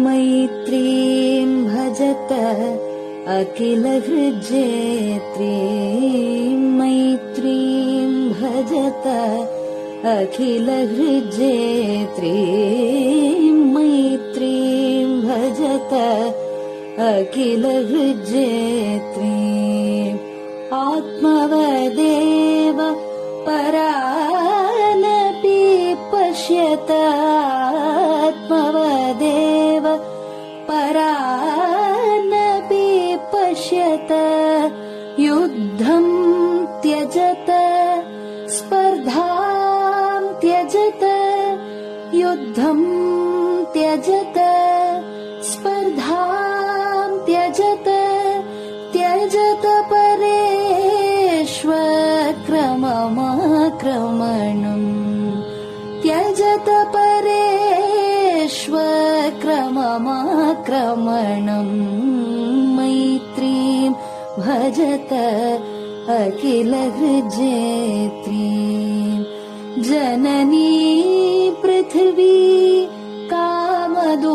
मैत्रीं भजत अखिलहृज्जेत्रीं मैत्रीं भजत अखिलहृज्जेत्रीं मैत्रीं भजत अखिलहृज्जेत्रीम् आत्मवदेव परानपि पश्यत आत्मवदेव परानपि पश्यत युद्धं त्यजत स्पर्धां त्यजत युद्धं त्यजत स्पर्धां त्यजत त्यजत परेष्वक्रममाक्रमणम् त्यजत परेष्वक्रममाक्रमणम् मैत्रीं भजत अखिलहृज्जेत्रीं जननी पृथिवी कामदुघास्ते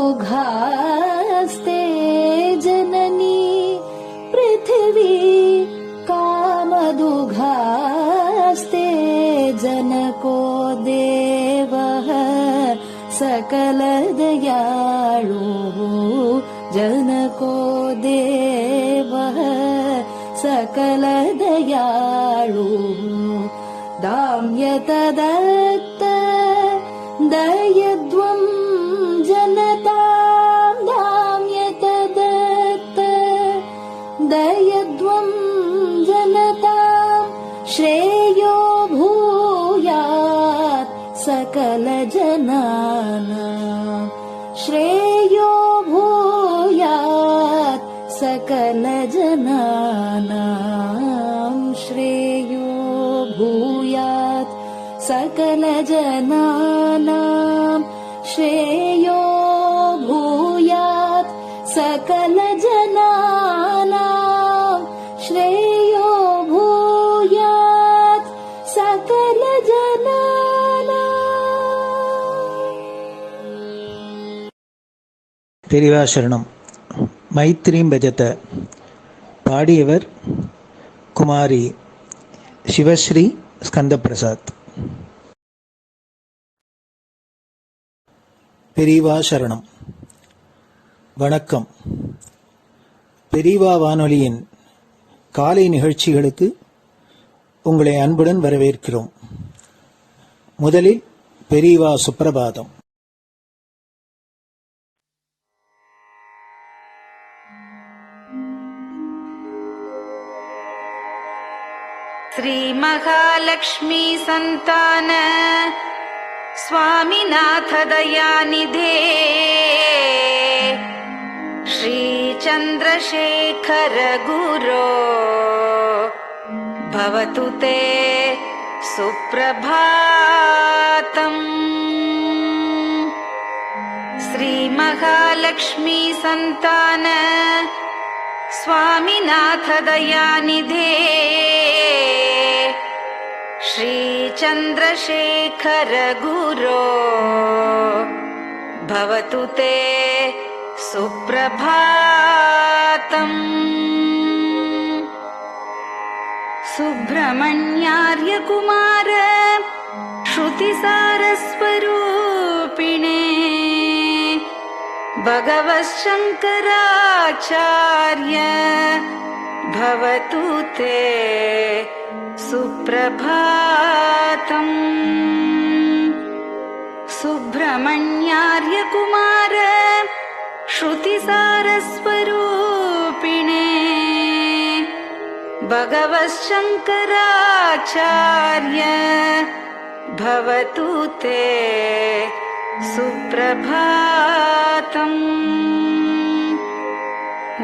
जननी पृथिवी कामदुघास्ते जनको देवः सकलदयाळुः जनको देवः सकलदयाळुः दाम्यत दत्त दयध्वं जनतां दाम्यत दत्त दयध्वं जनतां श्रेयो भूयात् सकलजनानां श्रेयो भूयात् सकलजनानां श्रेयो भूयात् सकलजनानां श्रेयो भूयात् सकलजनानां श्रेयो भूयात् सकलजनानां. பெரிவாசரணம். மைத்ரீம் பஜத. பாடியவர் குமாரி சிவஸ்ரீ ஸ்கந்தபிரசாத். பெரியவா சரணம். வணக்கம். பெரியவா வானொலியின் காலை நிகழ்ச்சிகளுக்கு உங்களை அன்புடன் வரவேற்கிறோம். முதலில் பெரியவா சுப்பிரபாதம். श्री महालक्ष्मी संतान स्वामीनाथ दयानिधे श्री चंद्रशेखर गुरो भवतु ते सुप्रभातम्. श्री महालक्ष्मी संतान स्वामीनाथ दयानिधे श्री चंद्रशेखर गुरो भवतु ते सुप्रभातम्. सुब्रह्मण्यार्य कुमार श्रुतिसारस्वरूपिणे भगवच्छंकराचार्य भवतु ते सुप्रभातम्. सुब्रह्मण्यार्य कुमार श्रुतिसारस्वरूपिणे भगवच्छंकराचार्य भवतु ते सुप्रभातम्.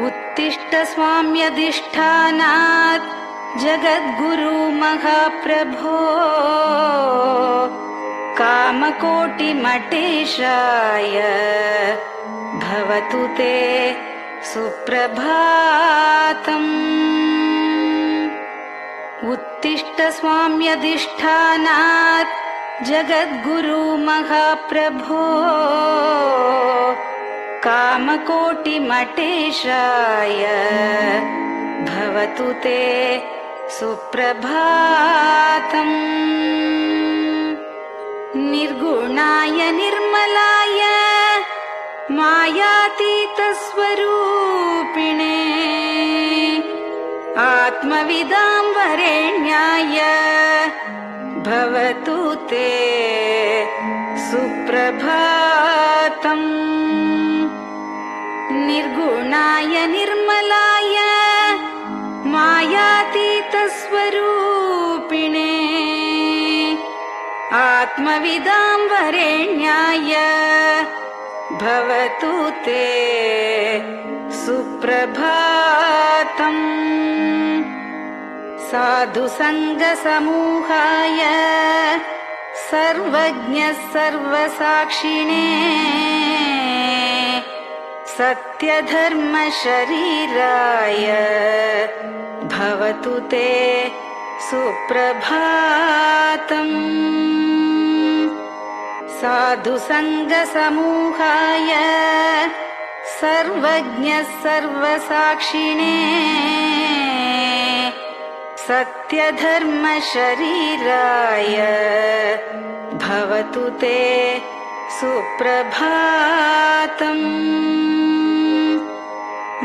उत्तिष्ठ स्वाम्यधिष्ठानात् जगद्गुरु महाप्रभो कामकोटिमठेशाय भवतु ते सुप्रभातम्. उत्तिष्ठ स्वाम्यधिष्ठानात् जगद्गुरु महाप्रभो कामकोटिमटेशाय भवतु ते सुप्रभातम्। निर्गुणाय निर्मलाय मायातीतस्वरूपिणे आत्मविदां वरेण्याय भवतु ते सुप्रभातम्। निर्गुणाय निर्मलाय मायातीतस्वरूपिणे आत्मविदां वरेण्याय भवतु ते सुप्रभातम्। साधुसङ्गसमूहाय सर्वज्ञः सर्वसाक्षिणे सत्यधर्मशरीराय भवतु ते सुप्रभातम्। साधुसङ्गसमूहाय सर्वज्ञः सर्वसाक्षिणे सत्यधर्मशरीराय भवतु ते सुप्रभातम्।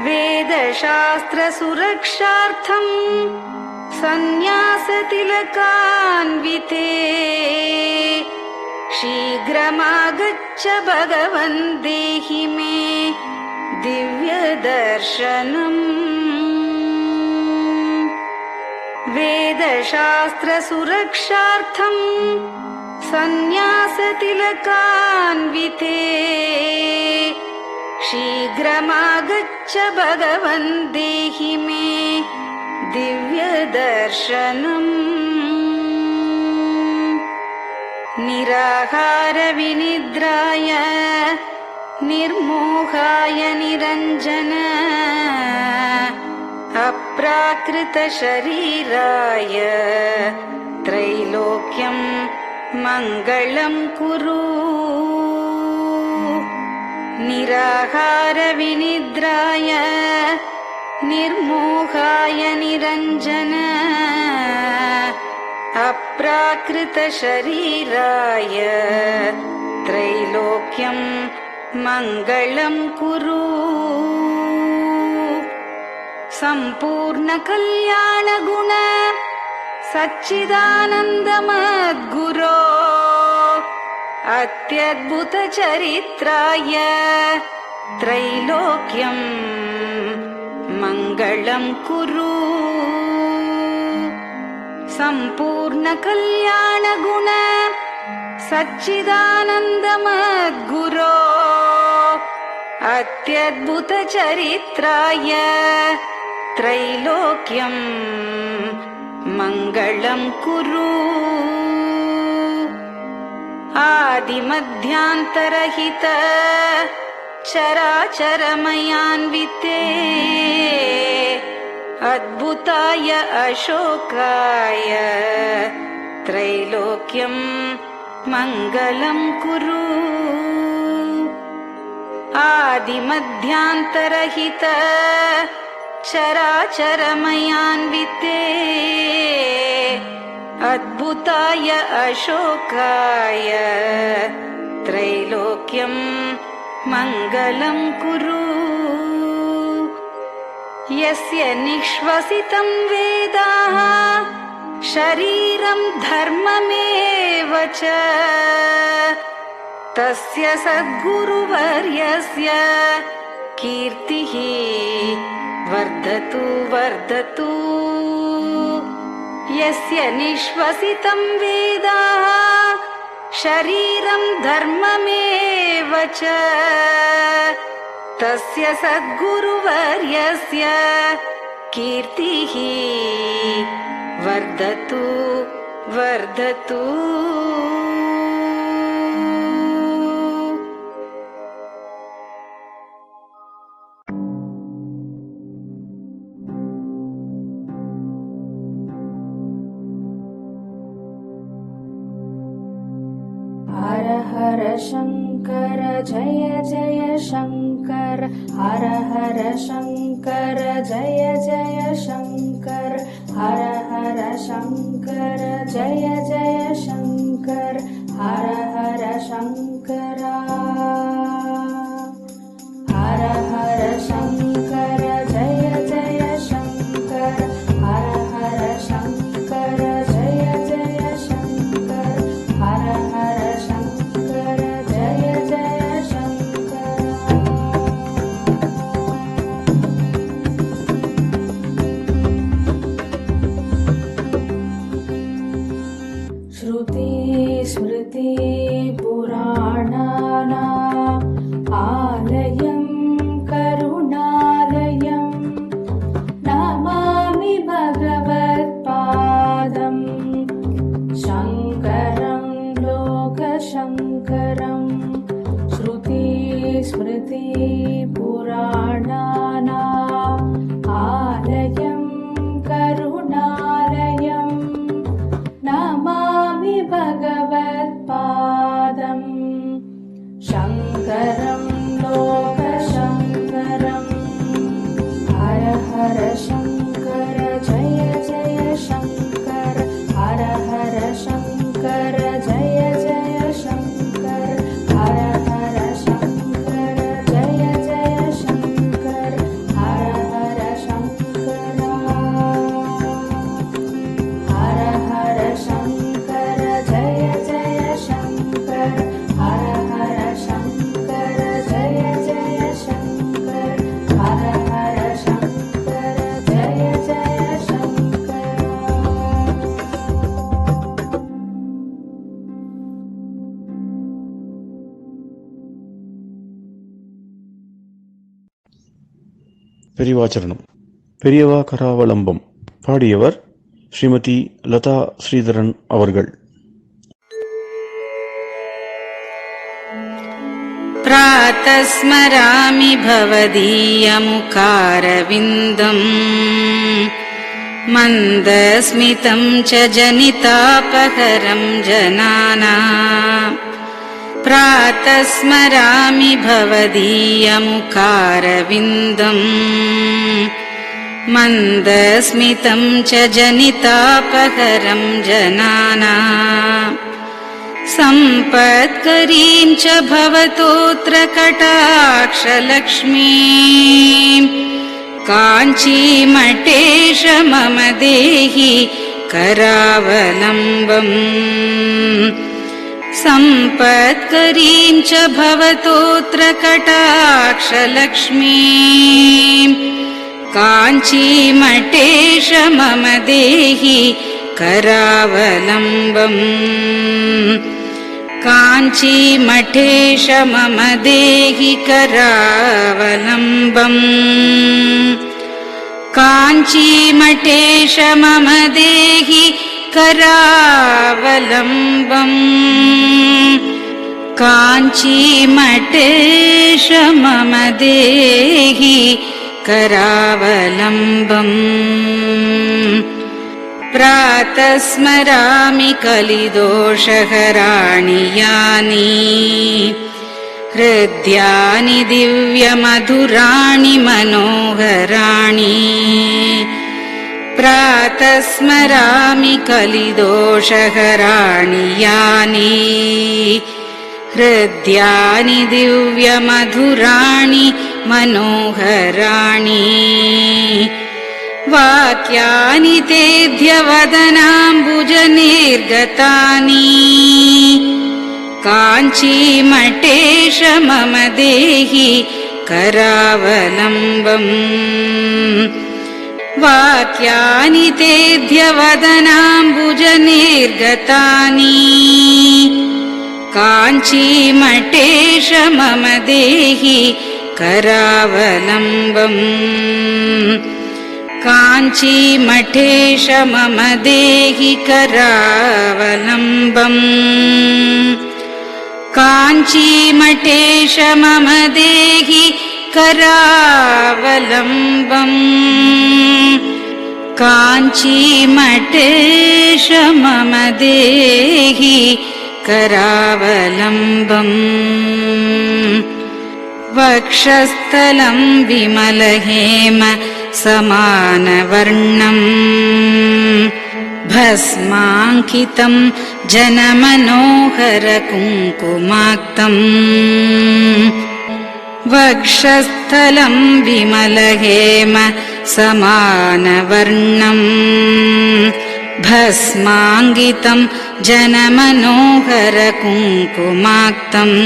वेदशास्त्रसुरक्षार्थं सन्न्यासतिलकान्विते शीघ्रमागच्छ भगवन् देहि मे दिव्यदर्शनम्। वेदशास्त्रसुरक्षार्थं सन्न्यासतिलकान्विते शीघ्रमागच्छ भगवन् देहि मे दिव्यदर्शनम्। निराहारविनिद्राय निर्मोहाय निरञ्जन अप्राकृतशरीराय त्रैलोक्यं मङ्गलं कुरु। निराहारविनिद्राय निर्मोहाय निरञ्जन अप्राकृतशरीराय त्रैलोक्यं मङ्गलं कुरु। सम्पूर्णकल्याणगुण सच्चिदानन्दमद्गुरो अत्यद्भुतचरित्राय त्रैलोक्यं मङ्गलं कुरु। सम्पूर्णकल्याणगुण सच्चिदानन्दमद्गुरो अत्यद्भुतचरित्राय त्रैलोक्यं मङ्गलं कुरु। आदिमध्यान्तरहित चराचरमयान्विते अद्भुताय अशोकाय त्रैलोक्यं मङ्गलं कुरु। आदिमध्यान्तरहित चराचरमयान्विते अद्भुताय अशोकाय त्रैलोक्यं मङ्गलं कुरु। यस्य निःश्वसितं वेदाः शरीरं धर्ममेव च तस्य सद्गुरुवर्यस्य कीर्तिः वर्धतु वर्धतु। यस्य निःश्वसितं वेदाः शरीरं धर्ममेव च तस्य सद्गुरुवर्यस्य कीर्तिः वर्धतु वर्धतु। हर हर शङ्कर जय जय शङ्कर हर हर शङ्कर जय जय शङ्कर हर हर शङ्कर जय जय शङ्कर हर हर शङ्करा हर हर शङ्कर जय जय शङ्कर हर हर शङ्कर जय जय शङ्कर हर हर शङ्कर जय जय शङ्कर श्रुति स्मृति पुराणानाम् आलयं करुणालयं नमामि भगवत्पादं शङ्करं लोकशङ्करं श्रुति स्मृति पुराणानाम् आलयं करुणालयं नमामि भगवत्पादं शङ्करं लोकशङ्करम् हर हर शङ्कर जय जय शङ्कर हर हर शङ्कर जय जय शङ्कर हर हर शङ्कर जय जय शङ्कर हर हर शङ्करा हर हर शङ्कर जय जय शङ्कर हर हर शङ्कर जय जय शङ्कर हर हर शङ्कर जय जय शङ्कर பெரியவாச்சரணம். பெரியவா கராவலம்பம். பாடியவர் ஸ்ரீமதி லதா ஸ்ரீதரன் அவர்கள். प्रातः स्मरामि भवदीयमुखारविन्दम् मन्दस्मितं च जनितापहरं जनानाम् प्रातः स्मरामि भवदीयमुखारविन्दम् मन्दस्मितं च जनितापहरं जनानाम् सम्पत्करीं च भवतोऽत्र कटाक्षलक्ष्मीं काञ्चीमठेश मम देहि करावलम्बम् सम्पत्करीं च भवतोऽत्र कटाक्षलक्ष्मीं काञ्चीमठेश मम देहि करावलम्बम् काञ्चीमठेश मम देहि करावलम्बम् काञ्चीमठेश मम देहि करावलम्बम् काञ्चीमठेश मम देहि करावलम्बम् प्रातः स्मरामि कलिदोषहराणि यानि हृद्यानि दिव्यमधुराणि मनोहराणि प्रातः स्मरामि कलिदोषहराणि यानि हृद्यानि दिव्यमधुराणि मनोहराणि वाक्यानि तेऽध्यवदनाम्बुजनिर्गतानि काञ्चीमठेश मम देहि करावलम्बम् वाक्यानि तेऽध्यवदनाम्बुजनिर्गतानि काञ्चीमठेश मम देहि करावलम्बम् काञ्चीमठेश मम देहि करावलम्बम् काञ्चीमठेश मम देहि करावलम्बम् काञ्चीमठेश मम देहि करावलम्बम् वक्षस्थलं विमलहेम समानवर्णम् भस्माङ्कितं जनमनोहर कुङ्कुमाक्तम् वक्षस्थलं विमलहेम समानवर्णम् भस्माङ्कितं जनमनोहर कुङ्कुमाक्तम्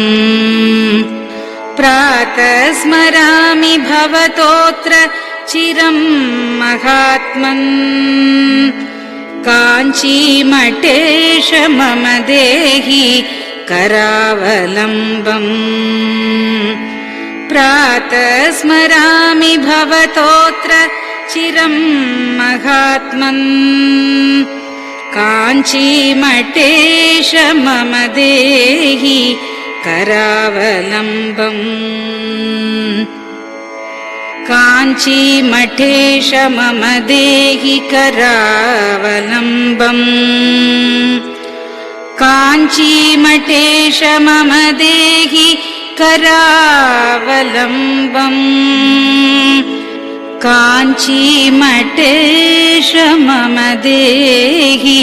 प्रातः स्मरामि भवतोऽत्र चिरं महात्मन् काञ्चीमठेश मम देहि करावलम्बम् प्रातः स्मरामि भवतोऽत्र चिरं महात्मन् काञ्चीमठेश मम देहि करावलम्बम् काञ्चीमठेश मम देहि करावलम्बम् काञ्चीमठेश मम देहि करावलम्बम् काञ्चीमठेश मम देहि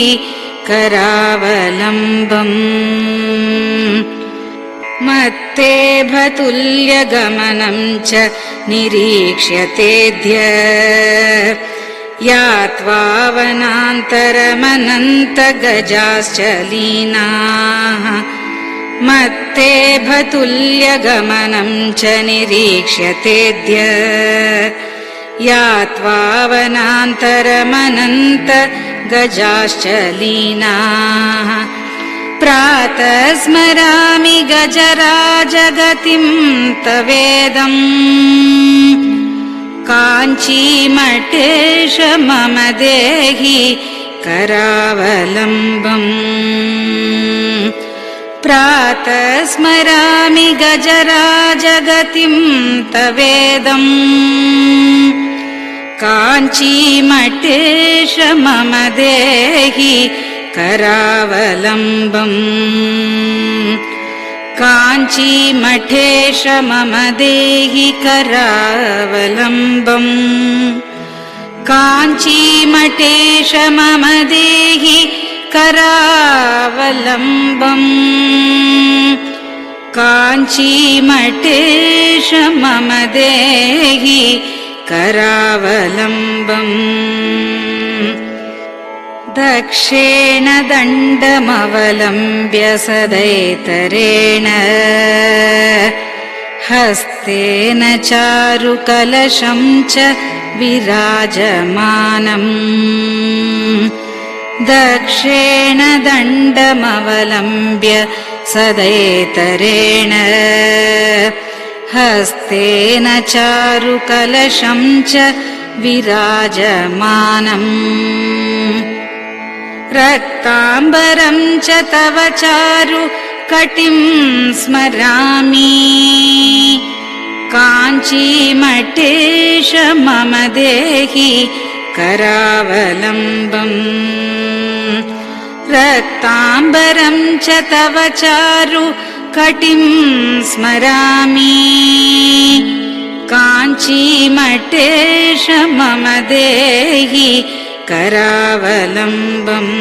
करावलम्बम् मत्तेभतुल्यगमनं च निरीक्ष्यतेऽद्य यात्वा वनान्तरमनन्तगजाश्च लीनाः मत्तेभतुल्यगमनं च निरीक्ष्यतेऽद्य यात्वा वनान्तरमनन्तगजाश्च लीनाः प्रातः स्मरामि गजराजगतिं तवेदम् काञ्चीमठेश मम देहि करावलम्बम् प्रातः स्मरामि गजराजगतिं तवेदम् काञ्चीमठेश मम देहि करावलम्बम् काञ्चीमठेश मम देहि करावलम्बम् काञ्चीमठेश मम देहि करावलम्बम् काञ्चीमठेश मम देहि करावलम्बम् दक्षेण दण्डमवलम्ब्य सदैतरेण हस्तेन चारुकलशं च विराजमानम् दक्षेण दण्डमवलम्ब्य सदैतरेण हस्तेन चारुकलशं च विराजमानम् रक्ताम्बरं च तव चारु कटिं स्मरामि काञ्चीमठेश मम देहि करावलम्बम् रक्ताम्बरं च तव चारु कटिं स्मरामि काञ्चीमठेश मम देहि करावलम्बम्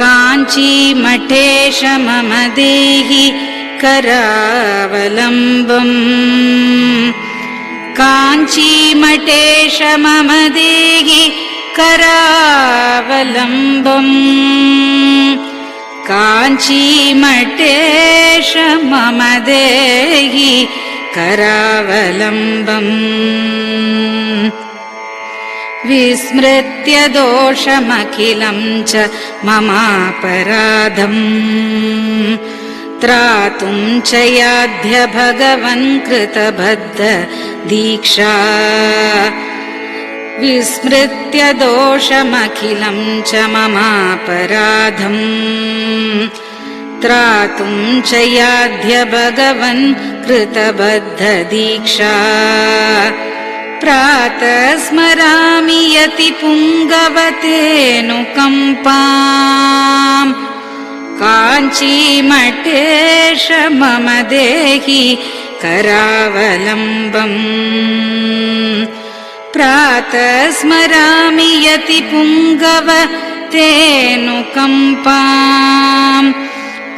काञ्चीमठेश मम देहि करावलम्बम् काञ्चीमठेश मम देहि करावलम्बम् काञ्चीमठेश मम देहि करावलम्बम् विस्मृत्य दोषमखिलं च ममापराधम् त्रातुं च याध्य भगवन् कृतबद्ध दीक्षा विस्मृत्य दोषमखिलं च ममापराधम् त्रातुं च याध्य भगवन् कृतबद्ध दीक्षा प्रातः स्मरामि यति पुङ्गवतेऽनुकम्पाम् काञ्चीमठेश मम देहि करावलम्बम् प्रातः स्मरामि यतिपुङ्गव तेऽनुकम्पाम्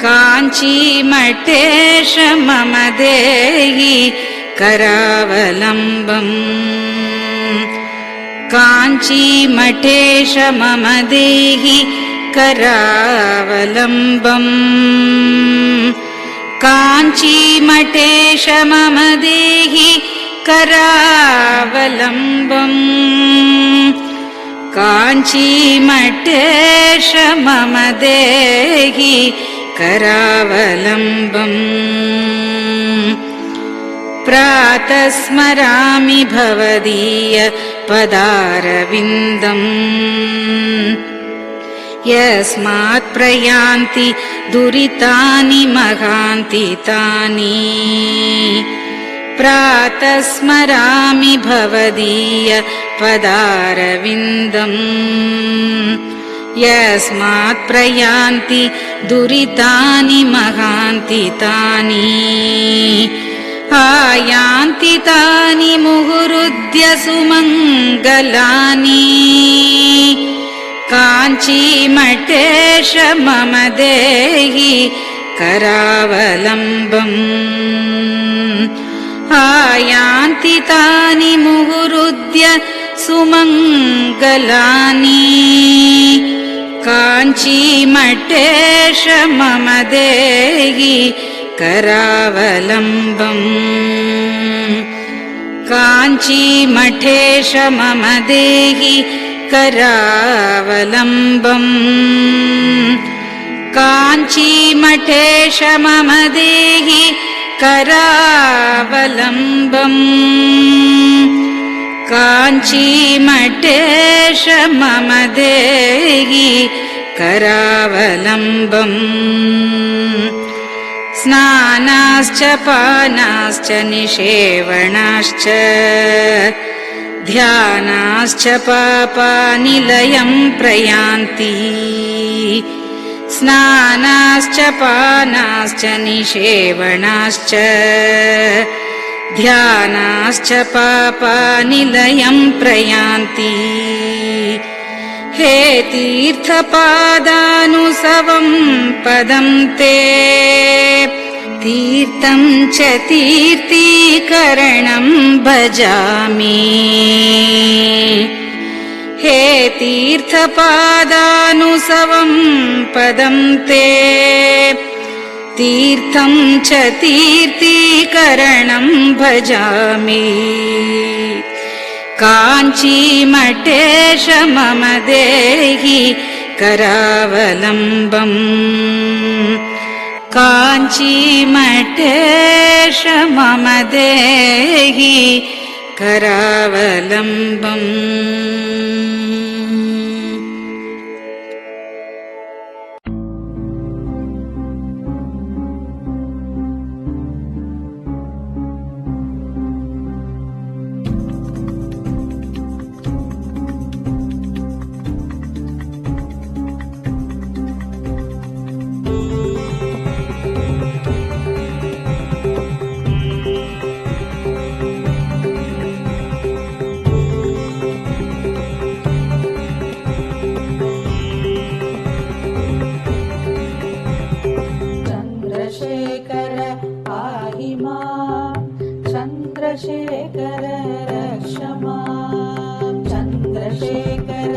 काञ्चीमठेश मम देहि करावलम्बम् काञ्चीमठेश मम देहि करावलम्बम् काञ्चीमठेश मम देहि करावलम्बम् काञ्चीमठेश मम देहि करावलम्बम् प्रातः स्मरामि भवदीय पदारविन्दम् यस्मात् प्रयान्ति दुरितानि महान्ति तानि प्रातः स्मरामि भवदीय पदारविन्दम् यस्मात् प्रयान्ति दुरितानि महान्ति तानि आयान्ति तानि मुहुरुद्य सुमङ्गलानि काञ्चीमठेश मम देहि करावलम्बम् आयान्ति तानि मुहुरुद्य सुमङ्गलानि काञ्चीमठेश मम देहि करावलम्बम् काञ्चीमठेश मम देहि करावलम्बम् काञ्चीमठेश मम देहि करावलम्बम् काञ्चीमठेश मम देहि करावलम्बम् स्नानाश्च पानाश्च निषेवणाश्च ध्यानाश्च पापानिलयं प्रयान्ति स्नानाश्च पानाश्च निषेवणाश्च ध्यानाश्च पापानिलयं प्रयान्ति हे तीर्थपादानुसवं पदं ते तीर्थं च तीर्थीकरणं भजामि हे तीर्थपादानुसवं पदं ते तीर्थं च तीर्थीकरणं भजामि काञ्चीमठेश मम देहि करावलम्बम् काञ्चीमठेश मम देहि करावलम्बम् चन्द्रशेखर रक्ष माम् चन्द्रशेखर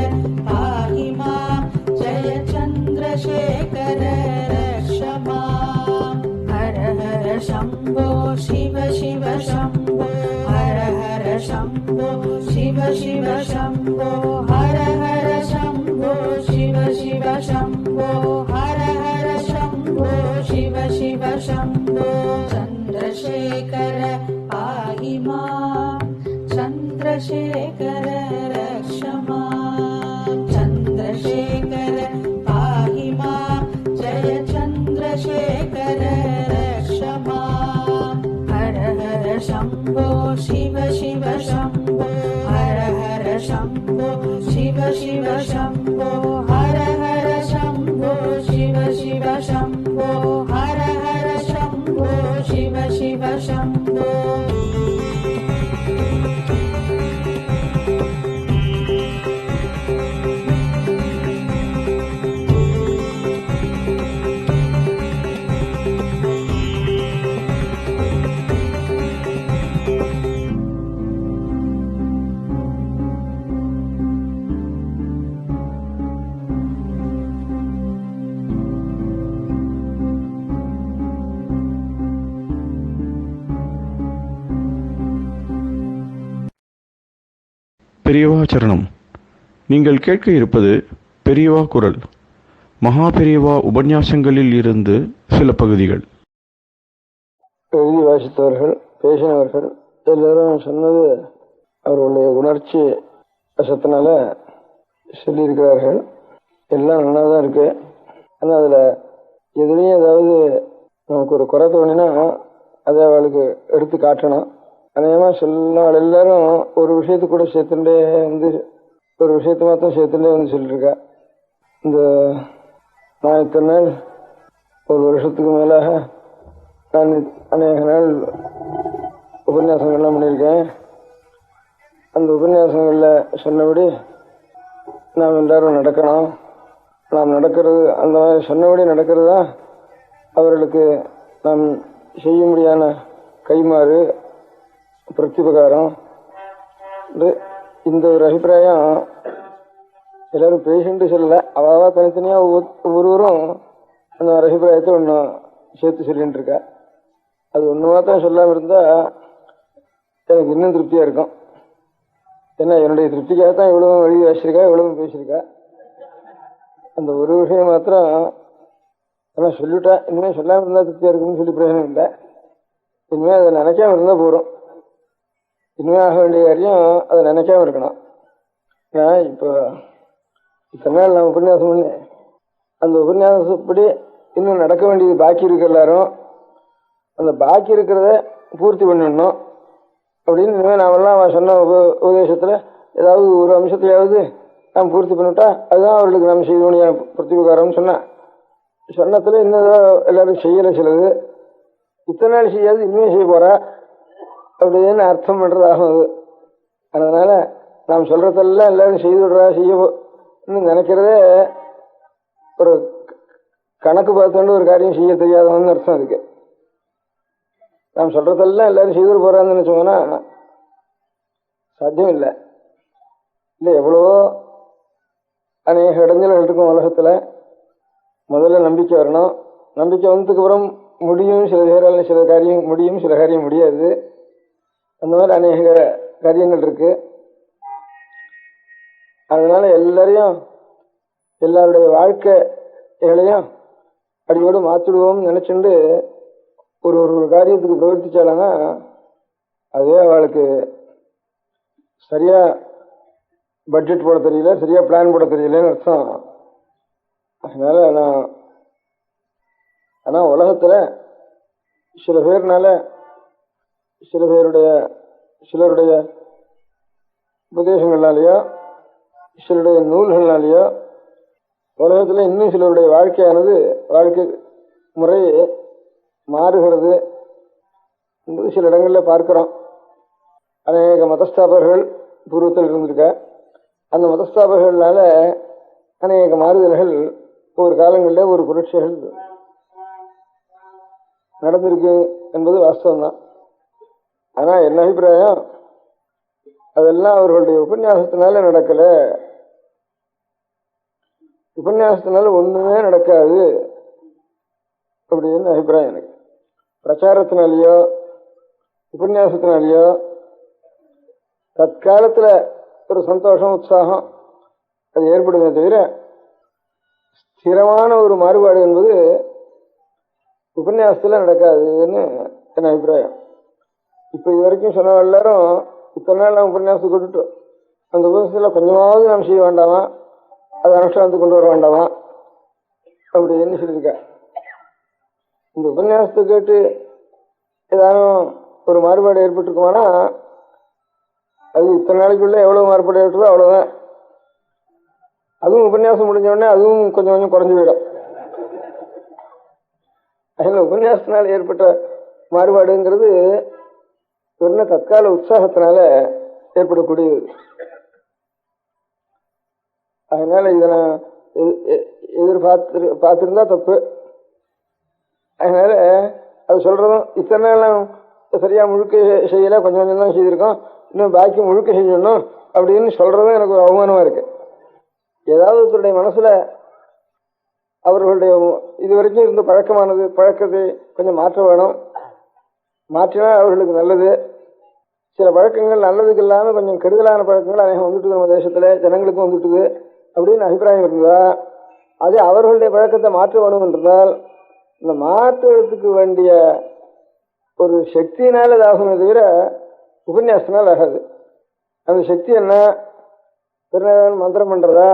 पाहि माम् जय चन्द्रशेखर रक्ष माम् हर हर शम्भो शिव शिव शम्भो हर हर शम्भो शिव शिव शम्भो हर हर शम्भो शिव शिव शम्भो हर हर शम्भो शिव शिव शम्भो चन्द्रशेखर पाहि माम् चन्द्रशेखर रक्ष माम् चन्द्रशेखर पाहि माम् जय चन्द्रशेखर रक्ष माम् हर हर शम्भो शिव शिव शम्भो हर हर शम्भो शिव शिव शम्भो हर हर शम्भो शिव शिव शम्भो हर हर शम्भो शिव शिव शम्भो பெரியவா சரணம். நீங்கள் கேட்க இருப்பது பெரியவா குரல். மகா பெரியவா உபன்யாசங்களில் இருந்து சில பகுதிகள். எழுதி வாசித்தவர்கள், பேசினவர்கள் எல்லாரும் சொன்னது அவர்களுடைய உணர்ச்சி வசத்தினால சொல்லியிருக்கிறார்கள். எல்லாம் நல்லா தான் இருக்கு. ஆனால் அதில் எதுலேயும் ஏதாவது நமக்கு ஒரு குறை தோணினா அதை அவளுக்கு எடுத்து காட்டணும். அநேகமாக சொன்னால் எல்லாரும் ஒரு விஷயத்து கூட சேர்த்துட்டே வந்து ஒரு விஷயத்த மாத்திரம் சேர்த்துட்டே வந்து சொல்லியிருக்கா. இந்த நான் இத்தனை நாள் ஒரு வருஷத்துக்கு மேலாக நான் அநேக நாள் உபன்யாசங்கள்லாம் பண்ணியிருக்கேன். அந்த உபன்யாசங்களில் சொன்னபடி நாம் எல்லாரும் நடக்கணும். நாம் நடக்கிறது அந்த மாதிரி சொன்னபடி நடக்கிறது தான் அவர்களுக்கு நாம் செய்ய முடியாத கைமாறு பிரத்யுபகாரம். இந்த ஒரு அபிப்பிராயம் எல்லாரும் பேசிட்டு சொல்லல, அவாவா தனித்தனியாக ஒவ்வொருவரும் அந்த ஒரு அபிப்பிராயத்தை ஒன்று சேர்த்து சொல்லிட்டு இருக்கா. அது ஒன்று மாத்திரம் சொல்லாமல் இருந்தால் எனக்கு இன்னும் திருப்தியாக இருக்கும். ஏன்னா என்னுடைய திருப்திக்காக தான் இவ்வளவு எழுதி வாசிச்சிருக்கா, இவ்வளவு பேசியிருக்கா. அந்த ஒரு விஷயம் மாத்திரம் ஆனால் சொல்லிட்டா. இனிமேல் சொல்லாமல் இருந்தால் திருப்தியாக இருக்குன்னு சொல்லி பிரயோஜனம் இல்லை. இனிமேல் அதை நினைக்காம இருந்தால் போகிறோம். இனிமே ஆக வேண்டிய காரியம் அதை நினைக்காம இருக்கணும். நான் இப்போ இத்தனை நாள் நான் உபன்யாசம் பண்ணி அந்த உபன்யாசப்படி இன்னும் நடக்க வேண்டியது பாக்கி இருக்கு. எல்லாரும் அந்த பாக்கி இருக்கிறத பூர்த்தி பண்ணிடணும் அப்படின்னு இனிமேல் நாமெல்லாம் சொன்ன உபதேசத்தில் ஏதாவது ஒரு அம்சத்தையாவது நாம் பூர்த்தி பண்ணிவிட்டா அதுதான் அவர்களுக்கு நம்ம செய்ய வேண்டிய பிரத்யுபகாரம்னு சொன்னத்தில் இன்னும் எல்லாரும் செய்யலை. சிலது இத்தனை நாள் செய்யாது இனிமேல் செய்ய போகிறா அப்படின்னு அர்த்தம் பண்ணுறதாகும் அது. அதனால நாம் சொல்றதெல்லாம் எல்லாரும் செய்து விடுறா செய்ய நினைக்கிறதே ஒரு கணக்கு பார்த்துட்டு ஒரு காரியம் செய்ய தெரியாதவன்னு அர்த்தம் இருக்கு. நாம் சொல்றதெல்லாம் எல்லாரும் செய்து போறான்னு நினைச்சோம்னா சாத்தியம் இல்லை. இல்லை எவ்வளவோ அநேக இடைஞ்சல்கள் இருக்கும் உலகத்தில். முதல்ல நம்பிக்கை வரணும். நம்பிக்கை வந்ததுக்கு அப்புறம் முடியும். சில பேரால் சில காரியம் முடியும், சில காரியம் முடியாது. அந்த மாதிரி அநேக காரியங்கள் இருக்கு. அதனால எல்லாரையும் எல்லாருடைய வாழ்க்கைகளையும் அடியோடு மாற்றிடுவோம்னு நினைச்சுட்டு ஒரு ஒரு காரியத்துக்கு பிரவர்த்திச்சாலன்னா அதே அவளுக்கு சரியா பட்ஜெட் போட தெரியல, சரியா பிளான் போட தெரியலன்னு அர்த்தம். அதனால ஆனா உலகத்துல சில பேர்னால சிலருடைய உபதேசங்கள்னாலேயோ சிலருடைய நூல்கள்னாலேயோ உலகத்தில் இன்னும் சிலருடைய வாழ்க்கை முறை மாறுகிறது என்பது சில இடங்களில் பார்க்கிறோம். அநேக மதஸ்தாபர்கள் பூர்வத்தில் இருந்திருக்க. அந்த மதஸ்தாபர்களால அநேக மாறுதல்கள் ஒரு காலங்களில் ஒரு புரட்சிகள் நடந்திருக்கு என்பது வாஸ்தவம்தான். ஆனா என்ன அபிப்பிராயம், அதெல்லாம் அவர்களுடைய உபன்யாசத்தினால நடக்கல. உபன்யாசத்தினால ஒண்ணுமே நடக்காது அப்படின்னு அபிப்பிராயம் எனக்கு. பிரச்சாரத்தினாலேயோ உபன்யாசத்தினாலேயோ தற்காலத்துல ஒரு சந்தோஷம் உற்சாகம் அது ஏற்படுமே தவிர ஸ்திரமான ஒரு மாறுபாடு என்பது உபன்யாசத்துல நடக்காதுன்னு என் அபிப்பிராயம். இப்ப இது வரைக்கும் சொன்ன எல்லாரும் இத்தனை நாள் நாம் உபன்யாசத்துக்கு கொண்டுட்டோம். அந்த உபன்யாசத்துல கொஞ்சமாவது நாம் செய்ய வேண்டாமா, அது அனுஷ்டானத்துக்கு கொண்டு வர வேண்டாமா அப்படின்னு சொல்லியிருக்க. இந்த உபன்யாசத்தை கேட்டு ஏதானும் ஒரு மாறுபாடு ஏற்பட்டுருக்குமானா அது இத்தனை நாளைக்குள்ள எவ்வளவு மாறுபாடு ஏற்பட்டதோ அவ்வளவுதான். அதுவும் உபன்யாசம் முடிஞ்ச உடனே அதுவும் கொஞ்சம் கொஞ்சம் குறைஞ்சு போயிடும். அதில் உபன்யாசத்தினால் ஏற்பட்ட மாறுபாடுங்கிறது ஒரு தற்கால உற்சாகத்தினால ஏற்படக்கூடியது. அதனால இதை நான் பார்த்திருந்தா தப்பு. அதனால அது சொல்றதும் இத்தனை நாள் சரியா முழுக்க செய்யல, கொஞ்சம் கொஞ்சம் தான் செய்திருக்கோம், இன்னும் பாக்கி முழுக்க செய்யணும் அப்படின்னு சொல்றதும் எனக்கு ஒரு அவமானமா இருக்கு. ஏதாவது ஒருத்தருடைய மனசுல அவர்களுடைய இதுவரைக்கும் இருந்த பழக்கத்தை கொஞ்சம் மாற்ற வேணும். மாற்றினா அவர்களுக்கு நல்லது. சில பழக்கங்கள் நல்லதுக்கு இல்லாம கொஞ்சம் கெடுதலான பழக்கங்கள் அநேகம் வந்துட்டுது நம்ம தேசத்துல, ஜனங்களுக்கும் வந்துட்டுது அப்படின்னு அபிப்பிராயம் இருந்தா அது அவர்களுடைய பழக்கத்தை மாற்ற வேணும் என்றால் இந்த மாற்றுவதற்கு வேண்டிய ஒரு சக்தியினால் அது ஆகுமே தவிர உபன்யாசத்தினால் ஆகாது. அந்த சக்தி என்ன? பிறகு மந்திரம் பண்றதா,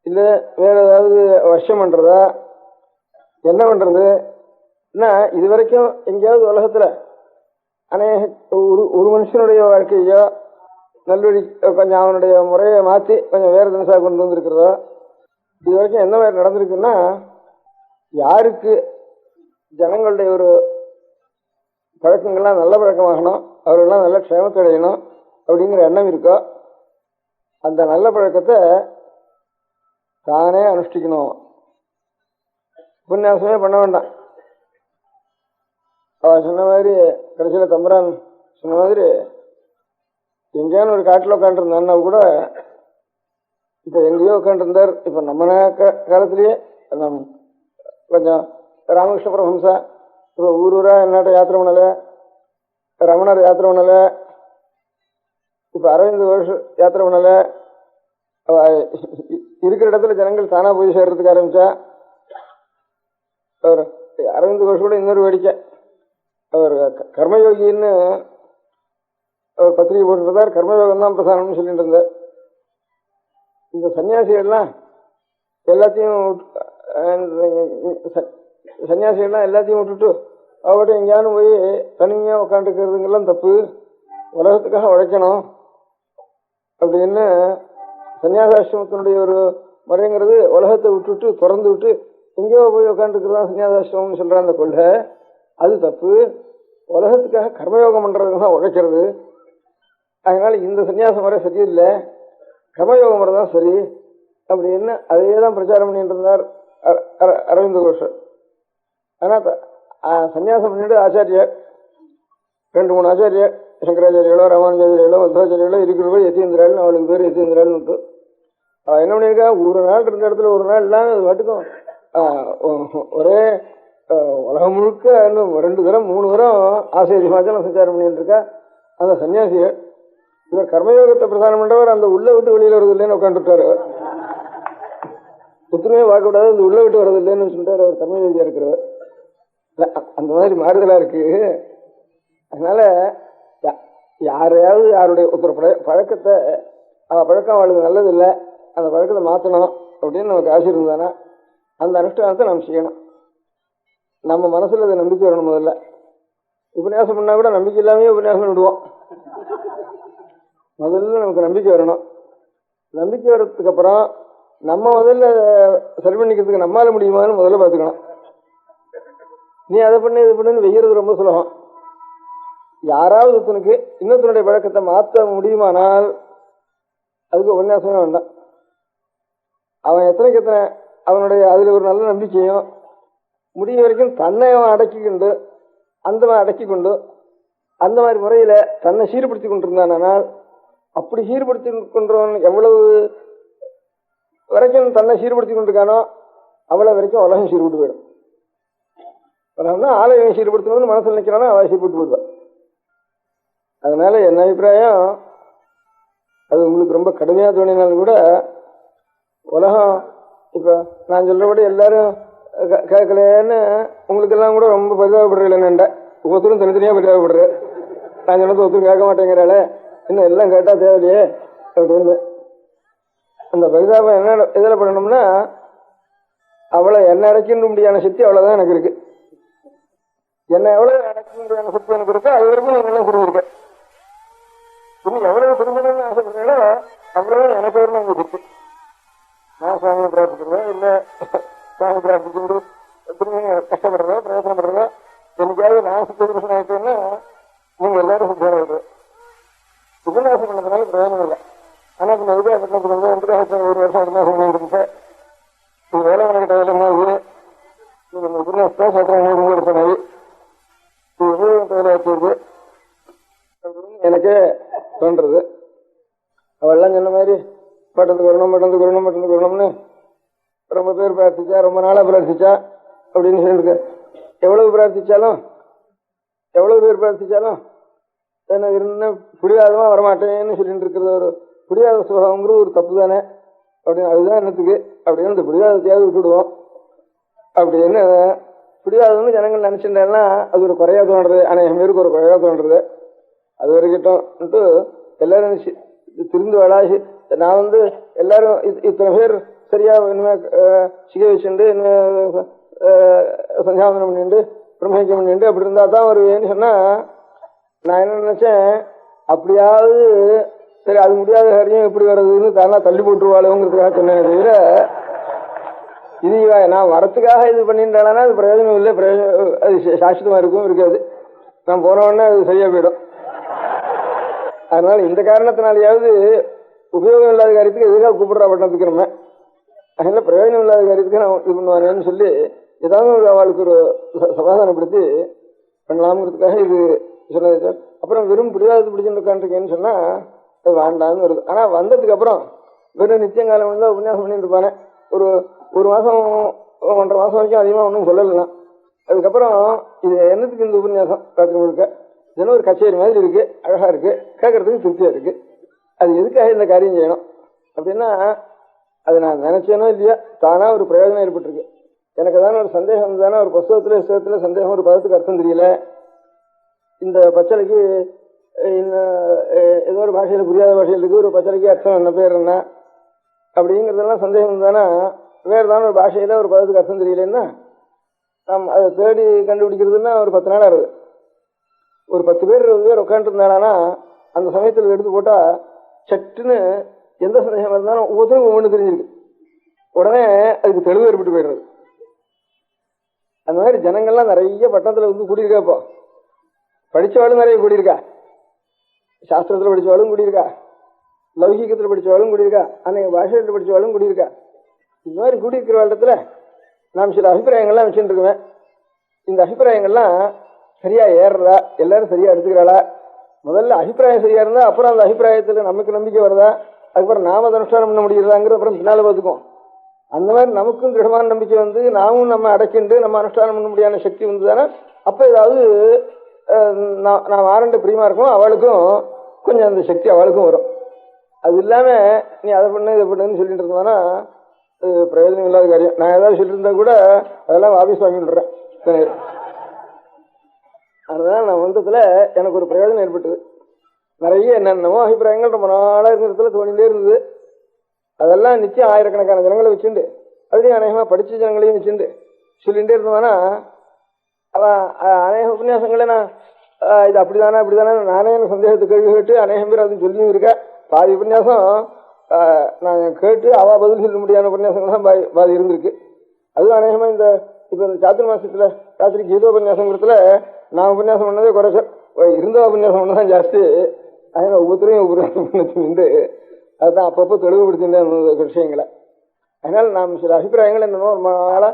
இல்லை வேற ஏதாவது வருஷம் பண்றதா, என்ன பண்றது? இது வரைக்கும் எங்கேயாவது உலகத்துல அநேக ஒரு மனுஷனுடைய வாழ்க்கையோ நல்வழி கொஞ்சம் அவனுடைய முறையை மாற்றி கொஞ்சம் வேற தினசாக கொண்டு வந்திருக்கிறதோ இது வரைக்கும் என்ன மாதிரி நடந்திருக்குன்னா, யாருக்கு ஜனங்களுடைய ஒரு பழக்கங்கள்லாம் நல்ல பழக்கமாகணும், அவர்களெல்லாம் நல்ல க்ஷேமத்தை அடையணும் அப்படிங்கிற எண்ணம் இருக்கோ அந்த நல்ல பழக்கத்தை தானே அனுஷ்டிக்கணும். உபன்யாசமே பண்ண வேண்டாம். அவ சொன்ன மாதிரி கடைசியில தம்பரான் சொன்ன மாதிரி எங்கேயானு ஒரு காட்டில் உட்காந்துருந்தான்னா கூட இப்ப எங்கேயோ உட்காந்துருந்தார். இப்ப நம்ம காலத்திலேயே கொஞ்சம் ராமகிருஷ்ண பரமஹம்சா இப்ப ஊரூரா என்னாட்ட யாத்திரை பண்ணல, ரமணர் யாத்திரை பண்ணல, இப்ப அரவிந்த் கோஷ் யாத்திரை பண்ணல. இருக்கிற இடத்துல ஜனங்கள் தானா போய் சேர்றதுக்கு ஆரம்பிச்சா. அவர் அரவிந்த் கோஷ் கூட இன்னொரு வேடிக்கை, அவர் கர்மயோகின்னு அவர் பத்திரிகை போட்டுருந்தார். கர்மயோகம் தான் பிரதானம்னு சொல்லிட்டு இருந்தார். இந்த சன்னியாசிகள்லாம் எல்லாத்தையும் விட்டுட்டு அவர்கிட்ட எங்கேயானு போய் தனிமையா உட்காந்துக்கிறதுங்கெல்லாம் தப்பு, உலகத்துக்காக உழைக்கணும் அப்படின்னு சன்னியாசாசிரமத்தினுடைய ஒரு முறைங்கிறது உலகத்தை விட்டுட்டு திறந்து விட்டு எங்கேயோ போய் உட்காந்துருக்கிறதா சன்னியாசாசிரமம்னு சொல்ற அந்த கொள்கை, அது தப்பு. உலகத்துக்காக கர்மயோகம் பண்றதுக்கு தான் உழைக்கிறது. அதனால இந்த சன்னியாச முறை சரியில்லை, கர்மயோக முறை தான் சரி அப்படின்னு அதையே தான் பிரச்சாரம் பண்ணிட்டு இருந்தார் அரவிந்த கோஷர். ஆனா சன்னியாசம் பண்ணிட்டு ஆச்சாரியர் 2-3 ஆச்சாரியர், சங்கராச்சாரியர்களோ ராமானுஜாச்சாரியர்களோ மத்வாச்சாரியர்களோ இருக்கிறவர்கள் யதீந்திராள்னு, அவளுக்கு பேர் யதீந்திராள்னு. அவள் என்ன பண்ணியிருக்கா, ஒரு நாள் இருந்த இடத்துல ஒரு நாள் இல்லாம அது மட்டுக்கும் ஒரே உலகம் முழுக்க இன்னும் 2 தரம் 3 தரம் ஆசிரிய ஹிமாச்சலம் சஞ்சாரம் பண்ணிட்டு இருக்கா அந்த சன்னியாசிகள். இவர் கர்மயோகத்தை பிரதானம் பண்றவர் அந்த உள்ள விட்டு வெளியில வருது இல்லைன்னு உட்காந்துட்டாரு. புத்துமே பார்க்க கூடாது, அந்த உள்ள விட்டு வர்றது இல்லைன்னு சொல்லிட்டாரு அவர் கர்மயோகியா இருக்கிறவர். அந்த மாதிரி மாறுதலா இருக்கு. அதனால யாரையாவது யாருடைய ஒருத்தர் பழக்கத்தை பழக்கம் அவளுக்கு நல்லது இல்லை, அந்த பழக்கத்தை மாற்றணும் அப்படின்னு நமக்கு ஆசை இருந்தானா அந்த அனுஷ்டானத்தை நாம் செய்யணும். நம்ம மனசுல அதை நம்பிக்கை வரணும். முதல்ல உபன்யாசம் பண்ணா கூட நம்பிக்கை இல்லாமே உபன்யாசம் விடுவோம். முதல்ல நமக்கு நம்பிக்கை வரணும். நம்பிக்கை வர்றதுக்கு அப்புறம் நம்ம முதல்ல சரி பண்ணிக்கிறதுக்கு நம்மளால முடியுமான்னு முதல்ல பார்த்துக்கணும். நீ அதை பண்ணு இது பண்ணுன்னு வெய்யறது ரொம்ப சுலபம். யாராவது ஒருத்தனுக்கு இன்னொருத்தனுடைய பழக்கத்தை மாற்ற முடியுமானால் அதுக்கு உபன்யாசமே வேண்டாம். அவன் எத்தனைக்கு எத்தனை அவனுடைய அதுல ஒரு நல்ல நம்பிக்கையும் முடிய வரைக்கும் தன்னை அவன் அடக்கி கொண்டு அந்த மாதிரி முறையில தன்னை சீர்படுத்தி கொண்டிருந்தானால், அப்படி சீர்படுத்தி கொண்டவன் எவ்வளவு வரைக்கும் தன்னை சீர்படுத்தி கொண்டிருக்கானோ அவ்வளவு வரைக்கும் உலகம் சீர்பட்டு போயிடும். ஆலயம் சீர்படுத்தணும்னு மனசில் நினைக்கிறானோ அவ சீர்பட்டு போயிடுவான். அதனால என் அபிப்பிராயம், அது உங்களுக்கு ரொம்ப கடுமையா தோணினாலும் கூட உலகம் இப்ப நான் சொல்றபடி எல்லாரும் கேட்கலன்னு உங்களுக்கு எல்லாம் கூட ரொம்ப பரிதாபப்படுறீங்களேன்னு ஒவ்வொருத்தரும் தனித்தனியா பரிதாபப்படுற. நான் சொன்னது ஒருத்தரும் கேட்க மாட்டேங்கிறாளே, இன்னும் எல்லாம் கேட்டா தேவையில்லையே அப்படின்னு. அந்த பரிதாபம் என்ன எதில் பண்ணணும்னா, அவளை என்ன அடைக்கின்ற முடியாத சக்தி அவ்வளவுதான் எனக்கு இருக்கு. என்ன எவ்வளவு அடைக்கின்ற சக்தி எனக்கு இருக்கோ அது வரைக்கும் நான் எல்லாம் கொடுத்துருக்கேன். இன்னும் எவ்வளவு திரும்பணும்னு ஆசைப்படுறீங்களோ அவ்வளவு எனக்கு பேர் உங்களுக்கு இருக்கு. நான் சுவாமியை பிரார்த்திக்கிறேன், இல்ல சுவாமி பிரார்த்திச்சுட்டு கஷ்டப்படுறதோ பிரயோசனப்படுறதோ என்னைக்காவது நான் சுத்தபுருஷன் ஆயிட்டேன்னா நீங்க எல்லாரும் சுத்தம் உபன்யாசம் பண்ணதுனால பிரயோஜனம் இல்லை. ஆனா இப்ப உபன்யாசம் ஒரு வருஷம் உபன்யாசம் பண்ணிட்டு இது வேலை வணக்கிட்ட வேலை நீங்க உபன்யாசத்தை சத்திரம் எடுத்தனாவி இது உபயோகம் வேலை வச்சிருக்கு எனக்கே தோன்றது. அவெல்லாம் சொன்ன மாதிரி பட்டத்துக்கு வரணும்னு ரொம்ப பேர் பிரார்த்திச்சா, ரொம்ப நாளா பிரார்த்திச்சா அப்படின்னு சொல்லிருக்கு. எவ்வளவு பேர் பிரார்த்திச்சாலும் என்ன இருந்தா புரியாதமா வரமாட்டேன்னு சொல்லிட்டு இருக்கிறது ஒரு புரியாத சுகங்கிறது ஒரு தப்பு தானே அப்படின்னு. அதுதான் என்னத்துக்கு அப்படின்னு இந்த புரியாதத்தையாவது விட்டுடுவோம் அப்படின்னு. புரியாததுன்னு ஜனங்கள் நினைச்சிருந்தேன்னா அது ஒரு குறையா தோன்றது, அநேகம் பேருக்கு ஒரு குறையா தோன்றது. அது வரைக்கிட்டோம்ட்டு எல்லாரும் திருந்து வளாசி. நான் எல்லாரும் இத்தனை பேர் சரியா இனிமே சிகை வச்சுண்டு சஞ்சாவனம் பண்ணிட்டு பிரம்மேக்கம் பண்ணிட்டு அப்படி இருந்தா தான் வருவேன்னு சொன்னா நான் என்ன நினைச்சேன், அப்படியாவது சரி அது முடியாத காரியம் எப்படி வர்றதுன்னு தானா தள்ளி போட்டுருவாளுங்கிறதுக்காக சொன்னேன். தவிர இது நான் வரத்துக்காக இது பண்ணிட்டானா அது பிரயோஜனம் இல்லை, அது சாஸ்வதமா இருக்கும் இருக்காது. நான் போன உடனே அது சரியா போயிடும். அதனால இந்த காரணத்தினாலேயாவது உபயோகம் இல்லாத காரியத்துக்கு எதுக்காக கூப்பிடுறா பட்டணத்துக்கு நம்ம, அதனால பிரயோஜனம் இல்லாத காரியத்துக்கு நான் இது பண்ணுவானேன்னு சொல்லி ஏதாவது ஒரு அவளுக்கு ஒரு சமாதானப்படுத்தி பண்ணலாம்ங்கிறதுக்காக இது சொன்னது சார். அப்புறம் வெறும் பிடிவாதத்து பிடிச்சுட்டு உட்காந்துருக்கேன்னு சொன்னா அது வேண்டான்னு வருது. ஆனா வந்ததுக்கு அப்புறம் வெறும் நிச்சயங்காலம் தான் உபன்யாசம் பண்ணிட்டு இருப்பானே. ஒரு மாசம் 1.5 மாசம் வரைக்கும் அதிகமா ஒன்றும் சொல்லலைன்னா அதுக்கப்புறம் இது என்னத்துக்கு இந்த உபன்யாசம் ராத்திரி முழுக்க இதெல்லாம் ஒரு கச்சேரி மாதிரி இருக்கு, அழகா இருக்கு, கேட்கறதுக்கு திருப்தியா இருக்கு. அது எதுக்காக இந்த காரியம் செய்யணும் அப்படின்னா அது நான் நினைச்சேனோ இல்லையா தானா ஒரு பிரயோஜனம் ஏற்பட்டிருக்கு. எனக்கு தானே ஒரு சந்தேகம் தானே, ஒரு புஸ்தகத்துல சந்தேகம், ஒரு பதத்துக்கு அர்த்தம் தெரியல, இந்த பச்சளைக்கு ஏதோ ஒரு பாஷையில புரியாத பாஷையில் இருக்கு, ஒரு பச்சளைக்கு அர்த்தம் என்ன பேர் என்ன அப்படிங்கிறதெல்லாம் சந்தேகம் தானே. வேறு தானே ஒரு பாஷையில ஒரு பதத்துக்கு அர்த்தம் தெரியலன்னா அதை தேடி கண்டுபிடிக்கிறதுன்னா ஒரு 10 நாள் ஆகுது. ஒரு 10 பேர் உட்காந்துட்டு இருந்தானா அந்த சமயத்தில் எடுத்து போட்டா சட்டுன்னு எந்த சந்தேகம் இருந்தாலும் ஒவ்வொருத்தரும் ஒவ்வொன்று தெரிஞ்சிருக்கு, உடனே அதுக்கு தெளிவு ஏற்பட்டு போயிடுறது. அந்த மாதிரி ஜனங்கள்லாம் நிறைய பட்டணத்துல கூடியிருக்கா. இப்போ படிச்சவாளும் நிறைய கூடியிருக்கா, சாஸ்திரத்துல படிச்சவாளும் கூடியிருக்கா, லௌகிகத்துல படிச்சவாளும் கூடியிருக்கா, அன்னைக்கு பாஷையில படிச்சவாளும் கூடியிருக்கா. இது மாதிரி கூடியிருக்கிற இடத்துல நாம் சில அபிப்பிராயங்கள்லாம் வச்சுட்டு இருக்குவேன். இந்த அபிப்பிராயங்கள்லாம் சரியா ஏறுறதா, எல்லாரும் சரியா எடுத்துக்கிறாளா, முதல்ல அபிப்பிராயம் சரியா இருந்தா அப்புறம் அந்த அபிப்பிராயத்துல நமக்கு நம்பிக்கை வருதா, அதுக்கப்புறம் நாம அதை அனுஷ்டானம் பண்ண முடியறதாங்கிற அப்புறம் பின்னால பார்த்துக்கும். அந்த மாதிரி நமக்கும் திடமான நம்பிக்கை நாமும் நம்ம அடைக்கிண்டு நம்ம அனுஷ்டானம் பண்ண முடியாத சக்தி வந்ததுதானே அப்ப ஏதாவது நான் ஆரண்ட பிரியமா இருக்கும், அவளுக்கும் கொஞ்சம் அந்த சக்தி அவளுக்கும் வரும். அது இல்லாம நீ அதை பண்ணு இதை பண்ணுன்னு சொல்லிட்டு இருந்தோம்னா பிரயோஜனம் இல்லாத காரியம். நான் ஏதாவது சொல்லிட்டு இருந்தா கூட அதெல்லாம் ஆபீஸ் வாங்கி விடுறேன். அதனால நான் வந்ததுல எனக்கு ஒரு பிரயோஜனம் ஏற்பட்டது. நிறைய என்னென்னமோ அபிப்பிராயங்கள் ரொம்ப நாளா இருக்கிறதுல தோணிட்டே இருந்தது. அதெல்லாம் நிச்சயம் ஆயிரக்கணக்கான ஜனங்களை வச்சுண்டு அதுலேயும் அநேகமா படிச்ச ஜனங்களையும் வச்சுண்டு சொல்லிகிட்டே இருந்தோம்னா அவன் அநேக உபன்யாசங்களை நான் இது அப்படிதானா இப்படிதானே நானே எனக்கு சந்தேகத்தை கேள்வி கேட்டு அநேகம் பேர் அதுன்னு சொல்லியும் இருக்கேன். பாதி உபன்யாசம் நான் கேட்டு அவ பதில் சொல்ல முடியாத உபன்யாசங்கள் தான் பாதி இருந்திருக்கு. அதுவும் அநேகமா இந்த இப்ப இந்த சாத்திர மாசத்துல ராத்திரி கீதோபன்யாசங்கிறதுல நான் உபன்யாசம் பண்ணதே குறைச்சல், இருந்த உபன்யாசம் பண்ணதான் ஜாஸ்தி. அதனால ஒவ்வொருத்தரையும் உபன்யாசம் பண்ணு அதுதான் அப்பப்போ தெளிவுபடுத்திட்டே அந்த விஷயங்களை. அதனால நாம் சில அபிப்பிராயங்கள் என்னமோ ஒரு நாளா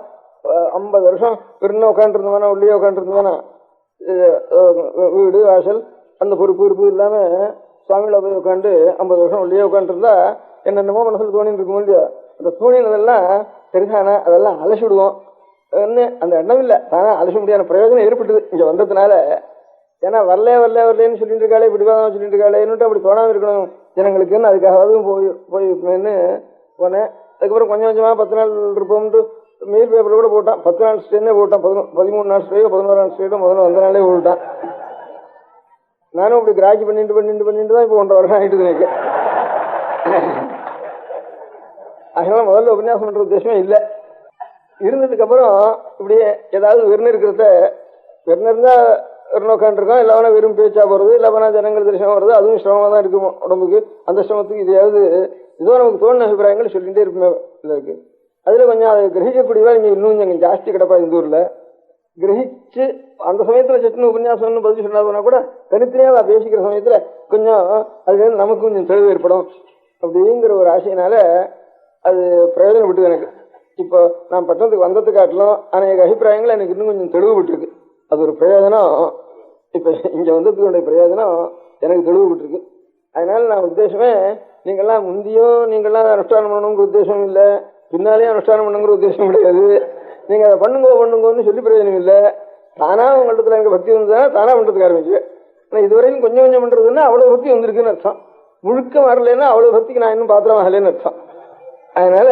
50 வருஷம் பெருன்னு உட்காந்துருந்தோம்னா உள்ளே உட்காந்துருந்தோம்னா வீடு வாசல் அந்த பொறுப்பு இல்லாம சுவாமியில போய் உட்காந்து 50 வருஷம் உள்ளே உட்காந்துருந்தா என்னென்னமோ மனசுல தோணிட்டு இருக்கும் இல்லையா, அந்த தோணினதெல்லாம் சரிதானா அதெல்லாம் அலசிவிடுவோம். அந்த எண்ணம் இல்லை, தானே அலச முடியாத பிரயோஜனம் ஏற்பட்டது இங்க வந்ததுனால. ஏன்னா வரலேன்னு சொல்லிட்டு இருக்காளே, பிடிவாதம் சொல்லிட்டு இருக்காளேன்னு அப்படி தோணாம இருக்கணும் ஜனங்களுக்குன்னு அதுக்காக போய் போனேன். அதுக்கப்புறம் கொஞ்சம் கொஞ்சமா 10 நாள் இருப்போம்ட்டு மெயில் பேப்பர் கூட போட்டான். 10 நாள் ஸ்டேனே போட்டான், 13 நாள் ஸ்டேயோ 11 நாள் ஸ்டேயோ முதல்ல வந்த நாளே போட்டான். நானும் இப்படி கிராக்கி பண்ணிட்டு தான் இப்போ 1.5 வருஷம் ஆயிட்டு எனக்கு. அதனால முதல்ல உபன்யாசம் பண்ற உத்தேசமே இல்லை. இருந்ததுக்கு அப்புறம் இப்படியே ஏதாவது வெறும் இருக்கிறத வெறும் இருந்தா உட்காந்துருக்கோம், இல்லவனா வெறும் பேச்சா போறது, இல்லவனா ஜனங்கள் தரிசனம் வருது, அதுவும் சிரமமா தான் இருக்கும் உடம்புக்கு. அந்த சிரமத்துக்கு இதையாவது ஏதோ நமக்கு தோணுன அபிப்பிராயங்கள் சொல்லிட்டே இருக்குமே இருக்கு. அதுல கொஞ்சம் அதை கிரகிக்கக்கூடியவா நீங்க இன்னும் கொஞ்சம் ஜாஸ்தி கிடப்பா இந்த ஊர்ல கிரகிச்சு அந்த சமயத்துல சட்டுன்னு உபன்யாசம்னு பதில் சொன்னா கூட தனித்தனியா பேசிக்கிற சமயத்துல கொஞ்சம் அதுல நமக்கு கொஞ்சம் தெளிவு ஏற்படும் அப்படிங்கிற ஒரு ஆசையினால அது பிரயோஜனப்பட்டு எனக்கு. இப்போ நான் பட்டணத்துக்கு வந்தது காட்டிலும் அநேக அபிப்பிராயங்கள் எனக்கு இன்னும் கொஞ்சம் தெளிவுபட்டுருக்கு. அது ஒரு பிரயோஜனம். இப்ப இங்க வந்ததுடைய பிரயோஜனம் எனக்கு தெளிவுபட்டுருக்கு. அதனால நான் உத்தேசமே நீங்கெல்லாம் முந்தியும் நீங்கெல்லாம் அனுஷ்டானம் பண்ணணுங்கிற உத்தேசம் இல்லை, பின்னாலேயும் அனுஷ்டானம் பண்ணுங்கிற உத்தேசம் கிடையாது. நீங்க அதை பண்ணுங்கன்னு சொல்லி பிரயோஜனம் இல்லை. தானா உங்களிடத்துல எனக்கு பக்தி வந்ததுன்னா தானா பண்றதுக்கு ஆரம்பிச்சு. ஆனா இதுவரையும் கொஞ்சம் கொஞ்சம் பண்றதுன்னா அவ்வளவு பக்தி வந்திருக்குன்னு அர்த்தம். முழுக்க வரலன்னா அவ்வளவு பக்திக்கு நான் இன்னும் பாத்திரம் ஆகலன்னு அர்த்தம். அதனால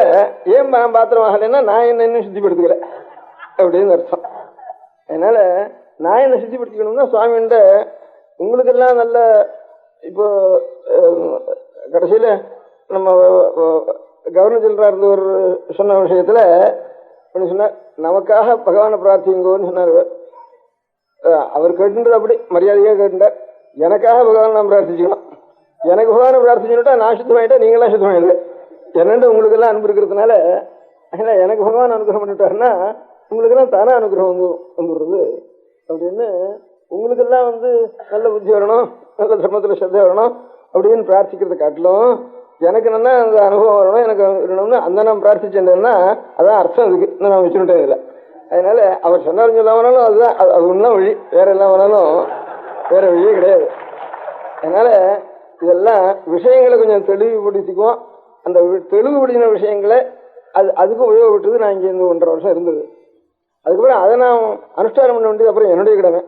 ஏன் நான் பாத்திரம் ஆகலைன்னா நான் என்ன இன்னும் சுத்திப்படுத்திக்கல அப்படின்னு அர்த்தம். அதனால நான் என்ன சுத்திப்படுத்திக்கணும்னா சுவாமிகிட்ட உங்களுக்கெல்லாம் நல்ல இப்போ கடைசியில நம்ம கவர்னர் ஜெனரலா இருந்த ஒரு சொன்ன விஷயத்துல சொன்னார், நமக்காக பகவானை பிரார்த்திங்கோன்னு சொன்னார். அவர் கேட்டுன்றது அப்படி மரியாதையா கேட்டுட்டார். எனக்காக பகவான் நான் பிரார்த்திச்சுக்கணும். எனக்கு பகவானை பிரார்த்திச்சுட்டா நான் சுத்தமாயிட்டா நீங்களாம் சுத்தமாயிடுது. என்னென்று உங்களுக்கு எல்லாம் அனுப்பி இருக்கிறதுனால எனக்கு பகவான் அனுகிரகம் பண்ணிட்டாருன்னா உங்களுக்கு எல்லாம் தானே அனுகிரகம் வந்துடுறது அப்படின்னு உங்களுக்கெல்லாம் நல்ல புத்தி வரணும், நல்ல தர்மத்துல ஸ்ரத்தை வரணும் அப்படின்னு பிரார்த்திக்கிறத காட்டிலும் எனக்கு நல்லா அந்த அனுபவம் வரணும், எனக்கு வரணும்னு அந்த நான் பிரார்த்திச்சேன்னா அதான் அர்த்தம் இருக்கு. நான் வச்சுட்டேன் இதுல. அதனால அவர் சொன்னாலும் சொல்லாமனாலும் அதுதான் அது ஒன்றும் வழி, வேற எல்லாம் வேணாலும் வேற வழியே கிடையாது. அதனால இதெல்லாம் விஷயங்களை கொஞ்சம் தெளிவுபடுத்திக்குவோம். அந்த தெளிவுபடுத்தின விஷயங்களை அதுக்கு உபயோகப்பட்டது. நான் இங்கே இருந்து 1.5 வருஷம் இருந்தது. அதுக்கப்புறம் அதை நான் அனுஷ்டானம் பண்ண வேண்டியது அப்புறம் என்னுடைய கடமை.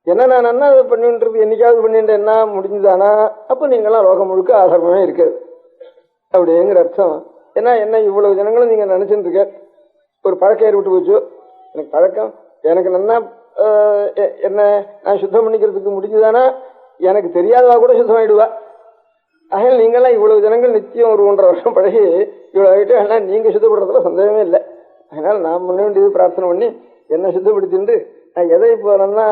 என்ன நான் என்ன அதை பண்ணின்றது என்னைக்காவது பண்ணிட்டு என்ன முடிஞ்சுதானா அப்போ நீங்கள்லாம் லோகம் முழுக்க ஆசிரமே இருக்காது அப்படிங்கிற அர்த்தம். ஏன்னா என்ன இவ்வளவு ஜனங்களும் நீங்க நினைச்சுட்டு இருக்க ஒரு பழக்கம் ஏற்பட்டு போச்சு. எனக்கு பழக்கம் எனக்கு நல்லா என்ன நான் சுத்தம் பண்ணிக்கிறதுக்கு முடிஞ்சுதானா எனக்கு தெரியாதவா கூட சுத்தமாயிடுவா. ஆக நீங்கெல்லாம் இவ்வளவு ஜனங்கள் நிச்சயம் ஒரு 1.5 வருஷம் பழகி இவ்வளவு ஆகிட்டு ஆனால் நீங்க சுத்தப்படுறதுல சந்தேகமே இல்லை. அதனால நான் பண்ண வேண்டியது பிரார்த்தனை பண்ணி என்ன சுத்தப்படுத்திட்டு நான் எதை இப்போ நல்லா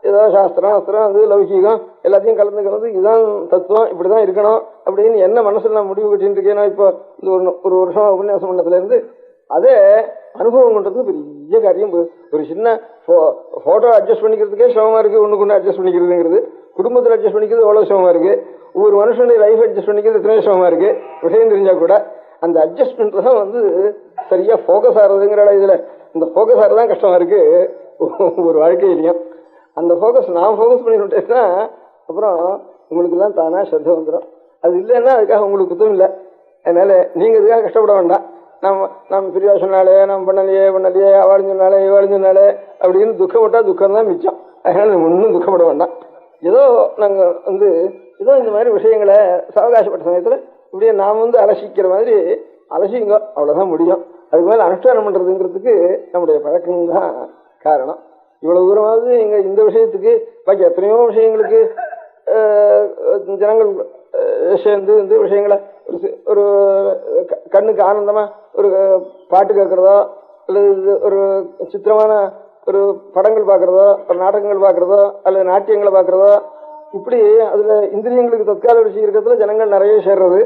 ஏதோ சாஸ்திரம் அஸ்திரம் அது லௌகிகம் எல்லாத்தையும் கலந்துக்கிறது இதுதான் தத்துவம் இப்படிதான் இருக்கணும் அப்படின்னு என்ன மனசுல நான் முடிவு கட்டின்னு இருக்கேன்னா இப்போ இந்த ஒரு வருஷம் உபன்யாசம் பண்ணதுல இருந்து அதே அனுபவம் பண்றது பெரிய காரியம். ஒரு சின்ன போட்டோ அட்ஜஸ்ட் பண்ணிக்கிறதுக்கே சிரமமா இருக்கு, ஒண்ணுக்கு ஒண்ணு அட்ஜஸ்ட் பண்ணிக்கிறதுங்கிறது. குடும்பத்தில் அட்ஜஸ்ட் பண்ணிக்கிறது எவ்வளவு சிரமமா இருக்கு, ஒவ்வொரு மனுஷனுடைய லைஃப் அட்ஜஸ்ட் பண்ணிக்கிறது எத்தனை சிரமமா இருக்கு. விஷயம் தெரிஞ்சா கூட அந்த அட்ஜஸ்ட்மெண்ட் தான் சரியா போக்கஸ் ஆறதுங்கிற இதுல இந்த போக்கஸ் ஆறதான் கஷ்டமா இருக்கு ஒரு வாழ்க்கையிலையும். அந்த போக்கஸ் நான் போக்கஸ் பண்ணிட்டேன்னா அப்புறம் உங்களுக்கு எல்லாம் தானா ஸ்ரத்த வந்துடும். அது இல்லைன்னா அதுக்காக உங்களுக்கு குத்தம் இல்லை. அதனால நீங்க இதுக்காக கஷ்டப்பட வேண்டாம். நம்ம பிரியா சொன்னாலே நம்ம பண்ணலையே அவள் சொன்னாலே அப்படின்னு துக்கப்பட்டா துக்கம் தான் மிச்சம். அதனால நம்ம ஒன்றும் துக்கப்பட வேண்டாம். ஏதோ நாங்க ஏதோ இந்த மாதிரி விஷயங்களை சாவகாசப்பட்ட சமயத்துல இப்படியே நாம் அலசிக்கிற மாதிரி அலசிங்க, அவ்வளவுதான் முடியும். அதுக்கு மேல அனுஷ்டானம் பண்றதுங்கிறதுக்கு நம்முடைய பழக்கம் தான் காரணம். இவ்வளவு தூரமாவது எங்க இந்த விஷயத்துக்கு பாக்கி எத்தனையோ விஷயங்களுக்கு ஜனங்கள் சேர்ந்து இந்த விஷயங்களை ஒரு கண்ணுக்கு ஆனந்தமா ஒரு பாட்டு கேட்கறதோ அல்லது ஒரு சித்திரமான ஒரு படங்கள் பார்க்கறதோ ஒரு நாடகங்கள் பார்க்கறதோ அல்லது நாட்டியங்களை பார்க்கறதோ இப்படி அதுல இந்திரியங்களுக்கு தற்கால ருசி இருக்கிறதுல ஜனங்கள் நிறைய சேர்றது.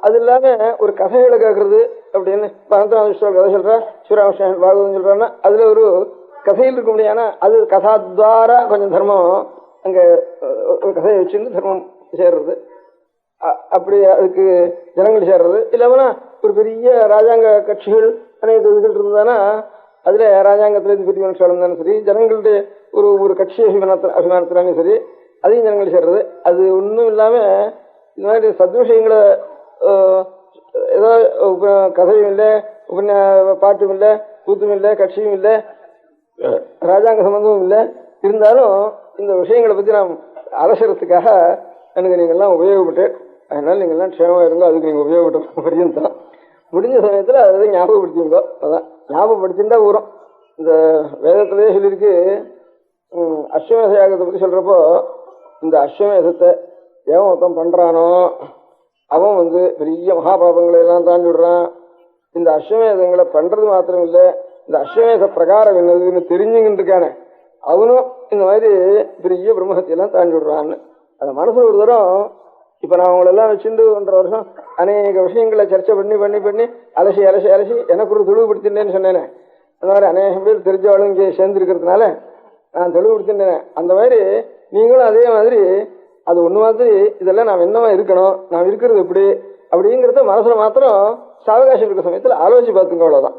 அது இல்லாம ஒரு கதைகளை கேட்கறது அப்படின்னு அனந்தநாத கதை சொல்ற, ஸ்ரீராமகிருஷ்ணன் பாகவதம் சொல்றான்னா அதுல ஒரு கதையில் இருக்க முடியாதுன்னா அது கதாத்வாரா கொஞ்சம் தர்மம் அங்க ஒரு கதையை வச்சுன்னு தர்மம் சேர்றது. அப்படி அதுக்கு ஜனங்கள் சேர்றது. இல்லாமனா ஒரு பெரிய ராஜாங்க கட்சிகள் அனைத்து இதுகள் இருந்தானா அதுல ராஜாங்கத்துல இருந்து பெரிய மனுஷாலும் இருந்தாலும் சரி, ஜனங்களுடைய ஒரு கட்சி அபிமானத்தினாலும் சரி அதையும் ஜனங்கள் சேர்றது. அது ஒன்றும் இல்லாம இந்த மாதிரி சத்விஷயங்களை ஏதோ கதையும் இல்லை, பாட்டும் இல்லை, கூத்தும் இல்லை, கட்சியும் இல்லை, ராஜாங்க சம்பந்தமும் இல்லை. இருந்தாலும் இந்த விஷயங்களை பத்தி நாம் அலசறதுக்காக எனக்கு நீங்கள்லாம் உபயோகப்பட்டு அதனால நீங்கள்லாம் க்ஷேமமா இருங்கோ. அதுக்கு நீங்க உபயோகப்பட்ட வரையும் தான் முடிஞ்ச சமயத்துல அதை ஞாபகப்படுத்திங்கோ. அதான் ஞாபகப்படுத்தின்னு தான் வரும். இந்த வேதத்திலேயே சொல்லியிருக்கு. அஸ்வமேத யாகத்தை பத்தி சொல்றப்போ இந்த அஸ்வமேதத்தை எவன் ஒருத்தன் பண்றானோ அவன் பெரிய மகாபாபங்களை எல்லாம் தாண்டி விடுறான். இந்த அஸ்வமேதங்களை பண்றது மாத்திரம் இல்லை, இந்த அஸ்வமேத பிரகாரம் என்னதுன்னு தெரிஞ்சுக்கிட்டு இருக்கானே அவனும் இந்த மாதிரி பெரிய பிரம்மஹத்தியெல்லாம் தாண்டி விடுறான்னு. அந்த மனசு ஒரு தரம் இப்ப நான் உங்களெல்லாம் வச்சுட்டு 1.5 வருஷம் அநேக விஷயங்களை சர்ச்சை பண்ணி பண்ணி பண்ணி அலசி அலசி அலசி எனக்கு ஒரு தெளிவுபடுத்தினேன்னு சொன்னேனே. அந்த மாதிரி அநேகம் பேர் தெரிஞ்சவாளும் இங்கே சேர்ந்து இருக்கிறதுனால நான் தெளிவுபடுத்தினேன். அந்த மாதிரி நீங்களும் அதே மாதிரி அது ஒண்ணு மாதிரி இதெல்லாம் நாம் என்னவா இருக்கணும், நாம் இருக்கிறது எப்படி அப்படிங்கிறத மனசுல மாத்திரம் சாவகாசம் இருக்கிற சமயத்துல ஆலோசி பார்த்துங்க. அவ்வளவுதான்.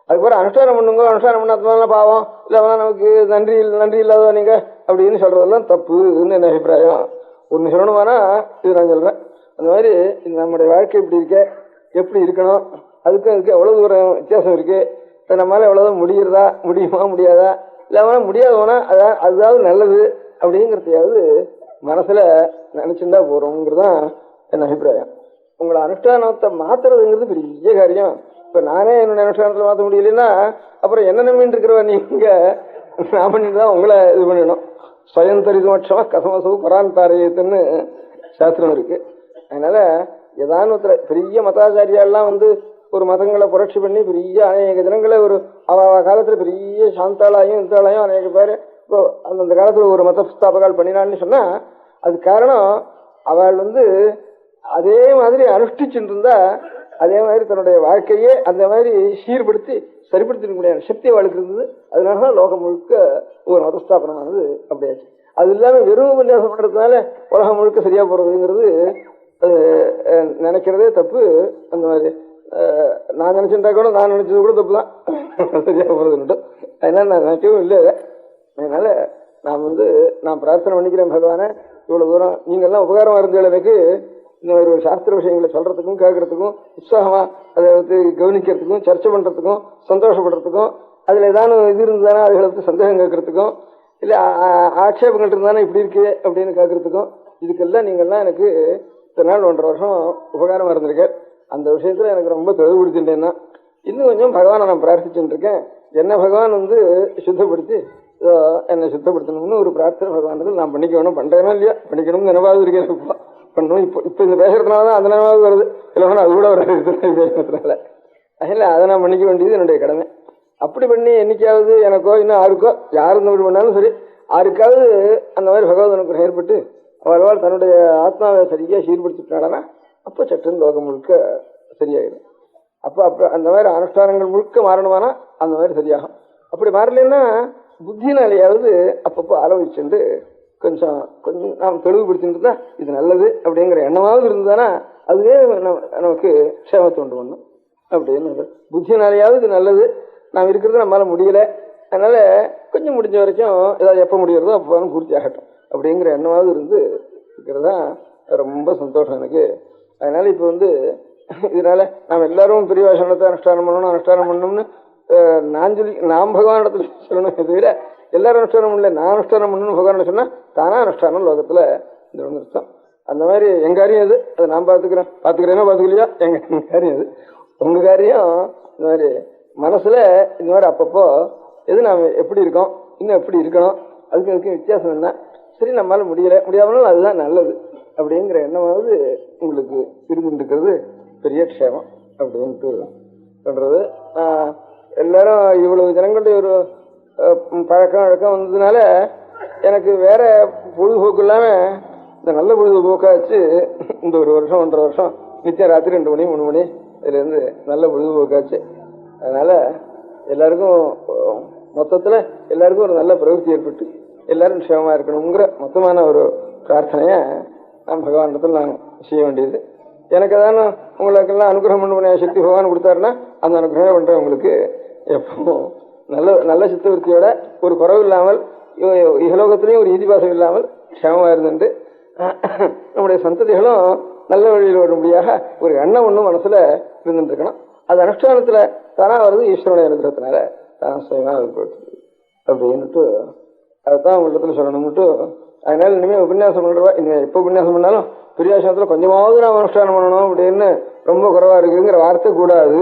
அதுக்கப்புறம் அனுஷ்டானம் பண்ணுங்க. அனுஷ்டானம் பண்ணாதனால பாவம் இல்ல நமக்கு நன்றி இல்லாத நீங்க அப்படின்னு சொல்றதெல்லாம் தப்புன்னு என்ன அபிப்பிராயம். ஒன்னு சொல்லணுமானா இது நான் சொல்றேன். அந்த மாதிரி நம்முடைய வாழ்க்கை இப்படி இருக்க, எப்படி இருக்கணும், அதுக்கு எவ்வளவு தூரம் வித்தியாசம் இருக்கு, நம்மளால எவ்வளவு முடியுமா முடியாதா, இல்லாம முடியாதவனா அதுதான் நல்லது அப்படிங்கறதையாவது மனசுல நினைச்சுட்டா போறோங்கிறதான் என் அபிப்பிராயம். உங்களை அனுஷ்டானத்தை மாத்துறதுங்கிறது பெரிய காரியம். இப்ப நானே என்னோட அனுஷ்டானத்துல மாற்ற முடியலன்னா அப்புறம் என்ன நம்பின்னு இருக்கிறவ நீங்க நான் பண்ணிட்டுதான் உங்களை இது பண்ணணும். ஸ்வயந்தரிதமட்சமா கசமசவு பராந்தாரியத்துன்னு சாஸ்திரம் இருக்கு. அதனால ஏதான பெரிய மதாச்சாரியாலாம் ஒரு மதங்களை புரட்சி பண்ணி பெரிய அநேக தினங்களை ஒரு காலத்துல பெரிய சாந்தாளாயும் இந்தாளையும் அநேக பேர் இப்போ அந்தந்த காலத்துல ஒரு மத ஸ்தாபகால் பண்ணினான்னு சொன்னா அது காரணம் அவள் அதே மாதிரி அனுஷ்டிச்சுட்டு இருந்தா அதே மாதிரி தன்னுடைய வாழ்க்கையே அந்த மாதிரி சீர்படுத்தி சரிப்படுத்திக்க முடியாது சக்தி அவளுக்கு இருந்தது. அதனாலதான் லோகம் முழுக்க ஒரு மதஸ்தாபனமானது அப்படியாச்சு. அது இல்லாம வெறும் உபன்யாசம் பண்றதுனால உலகம் முழுக்க சரியா போறதுங்கிறது நினைக்கிறதே தப்பு. அந்த மாதிரி நான் நினைச்சுட்டா கூட நான் நினைச்சது கூட தப்பு தான் சரியா போறதுன்னு. அதனால நான் நினைக்கவும் இல்லை. அதனால நான் பிரார்த்தனை பண்ணிக்கிறேன் பகவான, இவ்வளவு தூரம் நீங்கெல்லாம் உபகாரமா இருந்தீங்க எனக்கு. இந்த மாதிரி ஒரு சாஸ்திர விஷயங்களை சொல்றதுக்கும் கேட்கறதுக்கும் உற்சாகமா அதை கவனிக்கிறதுக்கும் சர்ச்சை பண்றதுக்கும் சந்தோஷப்படுறதுக்கும் அதுல ஏதாவது இது இருந்தானே அதுகளுக்கு சந்தேகம் கேட்கறதுக்கும் இல்ல ஆட்சேபங்கள் இருந்தானே இப்படி இருக்கு அப்படின்னு கேட்கறதுக்கும் இதுக்கெல்லாம் நீங்கெல்லாம் எனக்கு இத்தனை நாள் 1.5 வருஷம் உபகாரமா இருந்திருக்கேன். அந்த விஷயத்துல எனக்கு ரொம்ப தெளிவுபடுத்திட்டேன்னா இன்னும் கொஞ்சம் பகவானை நான் பிரார்த்திச்சுட்டு இருக்கேன். என்ன பகவான் சுத்தப்படுத்தி என்னை சுத்தப்படுத்தணும்னு ஒரு பிரார்த்தனை பகவான் நான் பண்ணிக்க வேணும். பண்றேனா இல்லையா, பண்ணிக்கணும்னு நினைவாது இருக்கேன். பண்ணும் இப்ப இந்த பேசுறதுனாலதான் அந்த நினைவாவது வருது. இல்லைன்னா அது கூட பேசுறதுனால அதில் அதை நான் பண்ணிக்க வேண்டியது என்னுடைய கடமை. அப்படி பண்ணி என்னைக்காவது எனக்கோ இன்னும் யாருக்கோ யாரு இந்த மாதிரி பண்ணாலும் சரி யாருக்காவது அந்த மாதிரி பகவத் அனுகிரகம் ஏற்பட்டு அவள் தன்னுடைய ஆத்மாவை சரியா சீர்படுத்திட்டானா அப்ப சட்டுன்னு லோகம் முழுக்க சரியாயிடும். அப்ப அந்த மாதிரி அனுஷ்டானங்கள் முழுக்க மாறணுமானா அந்த மாதிரி சரியாகும். அப்படி மாறலன்னா புத்தினாலேயாவது அப்பப்போ ஆலோசிச்சுட்டு கொஞ்சம் நாம் தெளிவுபடுத்திட்டு இருந்தா இது நல்லது அப்படிங்கிற எண்ணமாவது இருந்ததுன்னா அதுவே நமக்கு க்ஷேமத்தை உண்டு பண்ணும் அப்படின்னு. புத்தினாலேயாவது இது நல்லது, நாம் இருக்கிறது நம்மளால முடியல, அதனால கொஞ்சம் முடிஞ்ச வரைக்கும் ஏதாவது எப்ப முடியறதோ அப்போ பூர்த்தி ஆகட்டும் அப்படிங்கிற எண்ணமாவது இருந்து இருக்கிறதா ரொம்ப சந்தோஷம் எனக்கு. அதனால இப்ப இதனால நாம் எல்லாரும் பெரிய சொன்னத்தை அனுஷ்டானம் பண்ணணும்னு நாம் பகவான் இடத்துல சொல்லணும். தவிர எல்லாரும் அனுஷ்டானம் இல்லை, நான் அனுஷ்டானம் பண்ணணும்னு பகவான் சொன்னா தானா அனுஷ்டானம் லோகத்துல இந்த ஒன்று அர்த்தம். அந்த மாதிரி எங்க காரியம் அது நான் பாத்துக்கிறேன்னா பாத்துக்கலையா எங்க காரியம் அது. உங்க காரியம் இந்த மாதிரி மனசுல இந்த மாதிரி அப்பப்போ எது நாம எப்படி இருக்கோம் இன்னும் எப்படி இருக்கணும் அதுக்கு வித்தியாசம் என்ன, சரி நம்மளால முடியாமலும் அதுதான் நல்லது அப்படிங்கிற எண்ணமாவது உங்களுக்கு இருந்துட்டு இருக்கிறது பெரிய க்ஷேமம் அப்படின்ட்டு சொல்றது. எல்லாரும் இவ்வளவு ஜனங்களுடைய ஒரு பழக்கம் வழக்கம் வந்ததுனால எனக்கு வேற பொழுதுபோக்கு இல்லாம இந்த நல்ல பொழுதுபோக்காச்சு இந்த 1 வருஷம் 1.5 வருஷம் நிச்சயம் ராத்திரி 2 மணி 3 மணி இதுல இருந்து நல்ல பொழுதுபோக்காச்சு. அதனால எல்லாருக்கும் மொத்தத்துல எல்லாருக்கும் ஒரு நல்ல பிரவೃತ್ತಿ ஏற்பட்டு எல்லாரும் க்ஷேமமா இருக்கணுங்கிற மொத்தமான ஒரு பிரார்த்தனைய நாம் பகவானிடத்தில் நான் செய்ய வேண்டியது. எனக்கு தானே உங்களுக்கெல்லாம் அனுகிரகம் பண்ண சக்தி பகவான் கொடுத்தாருன்னா அந்த அனுகிரகம் பண்றேன் உங்களுக்கு எப்பவும் நல்ல சித்தவருத்தியோட ஒரு குறவு இல்லாமல் இகலோகத்திலையும் ஒரு ஈதிபாசம் இல்லாமல் க்ஷேமமா இருந்துட்டு நம்முடைய சந்ததிகளும் நல்ல வழியில் வரும்படியாக ஒரு எண்ணம் ஒன்றும் மனசுல இருந்துட்டு இருக்கணும். அது அனுஷ்டானத்துல தானா வருது ஈஸ்வரனுடைய அனுகிரகத்தினால தானா சுயமா அப்படின்னுட்டு அதுதான் உங்களிடத்துல சொல்லணும்னுட்டு. அதனால இனிமே உபன்யாசம் பண்றவா இனிமே எப்ப உபன்யாசம் பண்ணாலும் பிரியாசனத்துல கொஞ்சமாவது நாம் அனுஷ்டானம் பண்ணணும் அப்படின்னு ரொம்ப குறைவா இருக்குங்கிற வார்த்தை கூடாது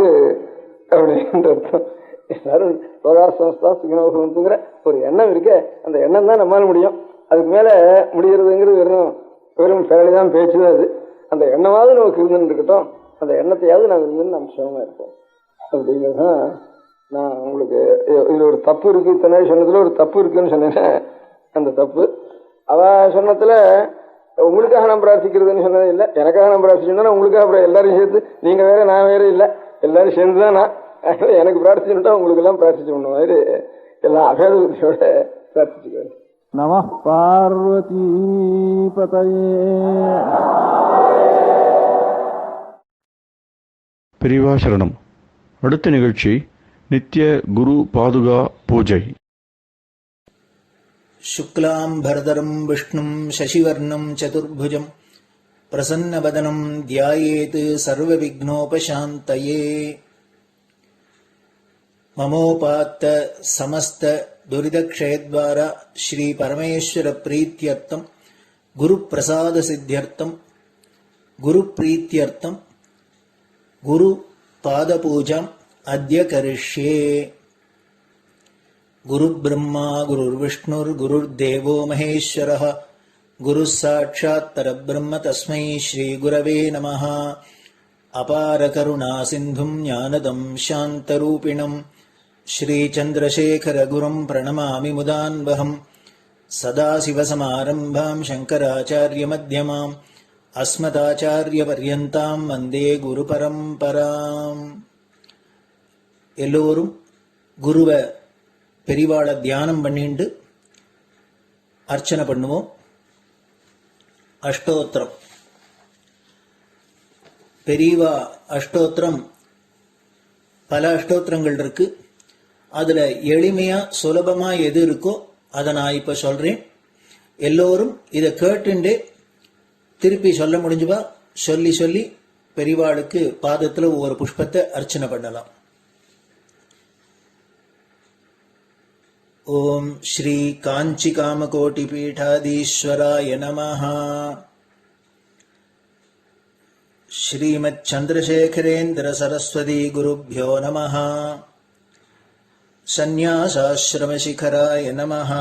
அப்படின்ற அர்த்தம். எல்லாரும் யோகாசனஸ்தா சுகினோகங்கிற ஒரு எண்ணம் இருக்கு. அந்த எண்ணம் தான் நம்மளால முடியும். அதுக்கு மேல முடிகிறதுங்கிறது வெறும் பேரழிதான் பேச்சுதான். அது அந்த எண்ணமாவது நமக்கு இருந்துன்னு இருக்கட்டும், அந்த எண்ணத்தையாவது நாங்கள் இருந்து நம்ம சிரமமா இருப்போம் அப்படிங்கிறதான். நான் உங்களுக்கு இதுல ஒரு தப்பு இருக்கு, இத்தனை சொன்னதுல ஒரு தப்பு இருக்குன்னு சொன்னேன். அந்த தப்பு அவ சொன்னதுல உங்களுக்காக நான் பிரார்த்திக்கிறதுன்னு சொன்னது இல்லை, எனக்காக நான் பிரார்த்திச்சோன்னா உங்களுக்காக அப்புறம் எல்லாரும் சேர்த்து, நீங்க வேற நான் வேற இல்லை, எல்லாரும் சேர்ந்துதான் நான். எனக்கு பிரார்த்திச்சுட்டா உங்களுக்கு எல்லாம் பிரார்த்திச்சு பண்ண மாதிரி எல்லாம் அபேத புத்தியோட பிரார்த்திச்சுக்குவேன். நம பார்வதி பதயே. பெரியவா சரணம். அடுத்த நிகழ்ச்சி நித்திய குரு பாதுகா பூஜை. शुक्लाम्बरधरम् विष्णुम् शशिवर्णम् चतुर्भुजम् प्रसन्नवदनम् ध्यायेत् सर्वविघ्नोपशान्तये. ममोपात्त समस्त दुरितक्षयद्वारा श्री परमेश्वर प्रीत्यर्थम् गुरुप्रसाद सिद्ध्यर्थम् गुरुप्रीत्यर्थम् गुरुपादपूजाम् अद्य करिष्ये. गुरुर्ब्रह्मा गुरुर्विष्णुर्गुरुर्देवो महेश्वरः गुरुः साक्षात् परब्रह्म तस्मै श्रीगुरवे नमः. अपारकरुणासिन्धुम् ज्ञानदम् शान्तरूपिणम् श्रीचन्द्रशेखरगुरुम् प्रणमामि मुदान्वहम्. सदाशिवसमारम्भाम् शङ्कराचार्यमध्यमाम् अस्मदाचार्यपर्यन्ताम् वन्दे गुरुपरम्पराम्. எல்லோரும் குருவை பெரிவாளை தியானம் பண்ணிண்டு அர்ச்சனை பண்ணுவோம். அஷ்டோத்திரம். பெரியவா அஷ்டோத்திரம் பல அஷ்டோத்திரங்கள் இருக்கு. அதுல எளிமையா சுலபமா எது இருக்கோ அதை நான் இப்ப சொல்றேன். எல்லோரும் இதை கேட்டுண்டே திருப்பி சொல்ல முடிஞ்சுபா சொல்லி சொல்லி பெரிவாளுக்கு பாதத்துல ஒவ்வொரு புஷ்பத்தை அர்ச்சனை பண்ணலாம். ஓம் ஸ்ரீ காஞ்சி காமகோட்டி பீடாதீஸ்வராய நமஹ. ஸ்ரீமத் சந்திரசேகரேந்திர சரஸ்வதி குருभ्यो நமஹ. சந்நியாசாஸ்ரமசிகராய நமஹ.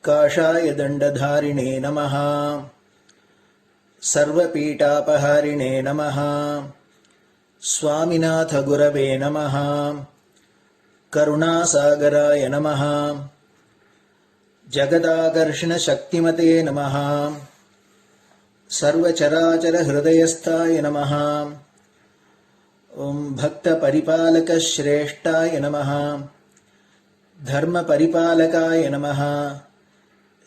காஷாய தண்டதாரிணே நமஹ. சர்வபீடாபஹாரிணே நமஹ. स्वामिनाथ गुरवे नमः. करुणासागराय नमः. जगदाकर्षण शक्तिमते नमः. सर्वचराचर हृदयस्थाय नमः. ओम भक्त परिपालक श्रेष्ठाय नमः. धर्म परिपालकाय नमः.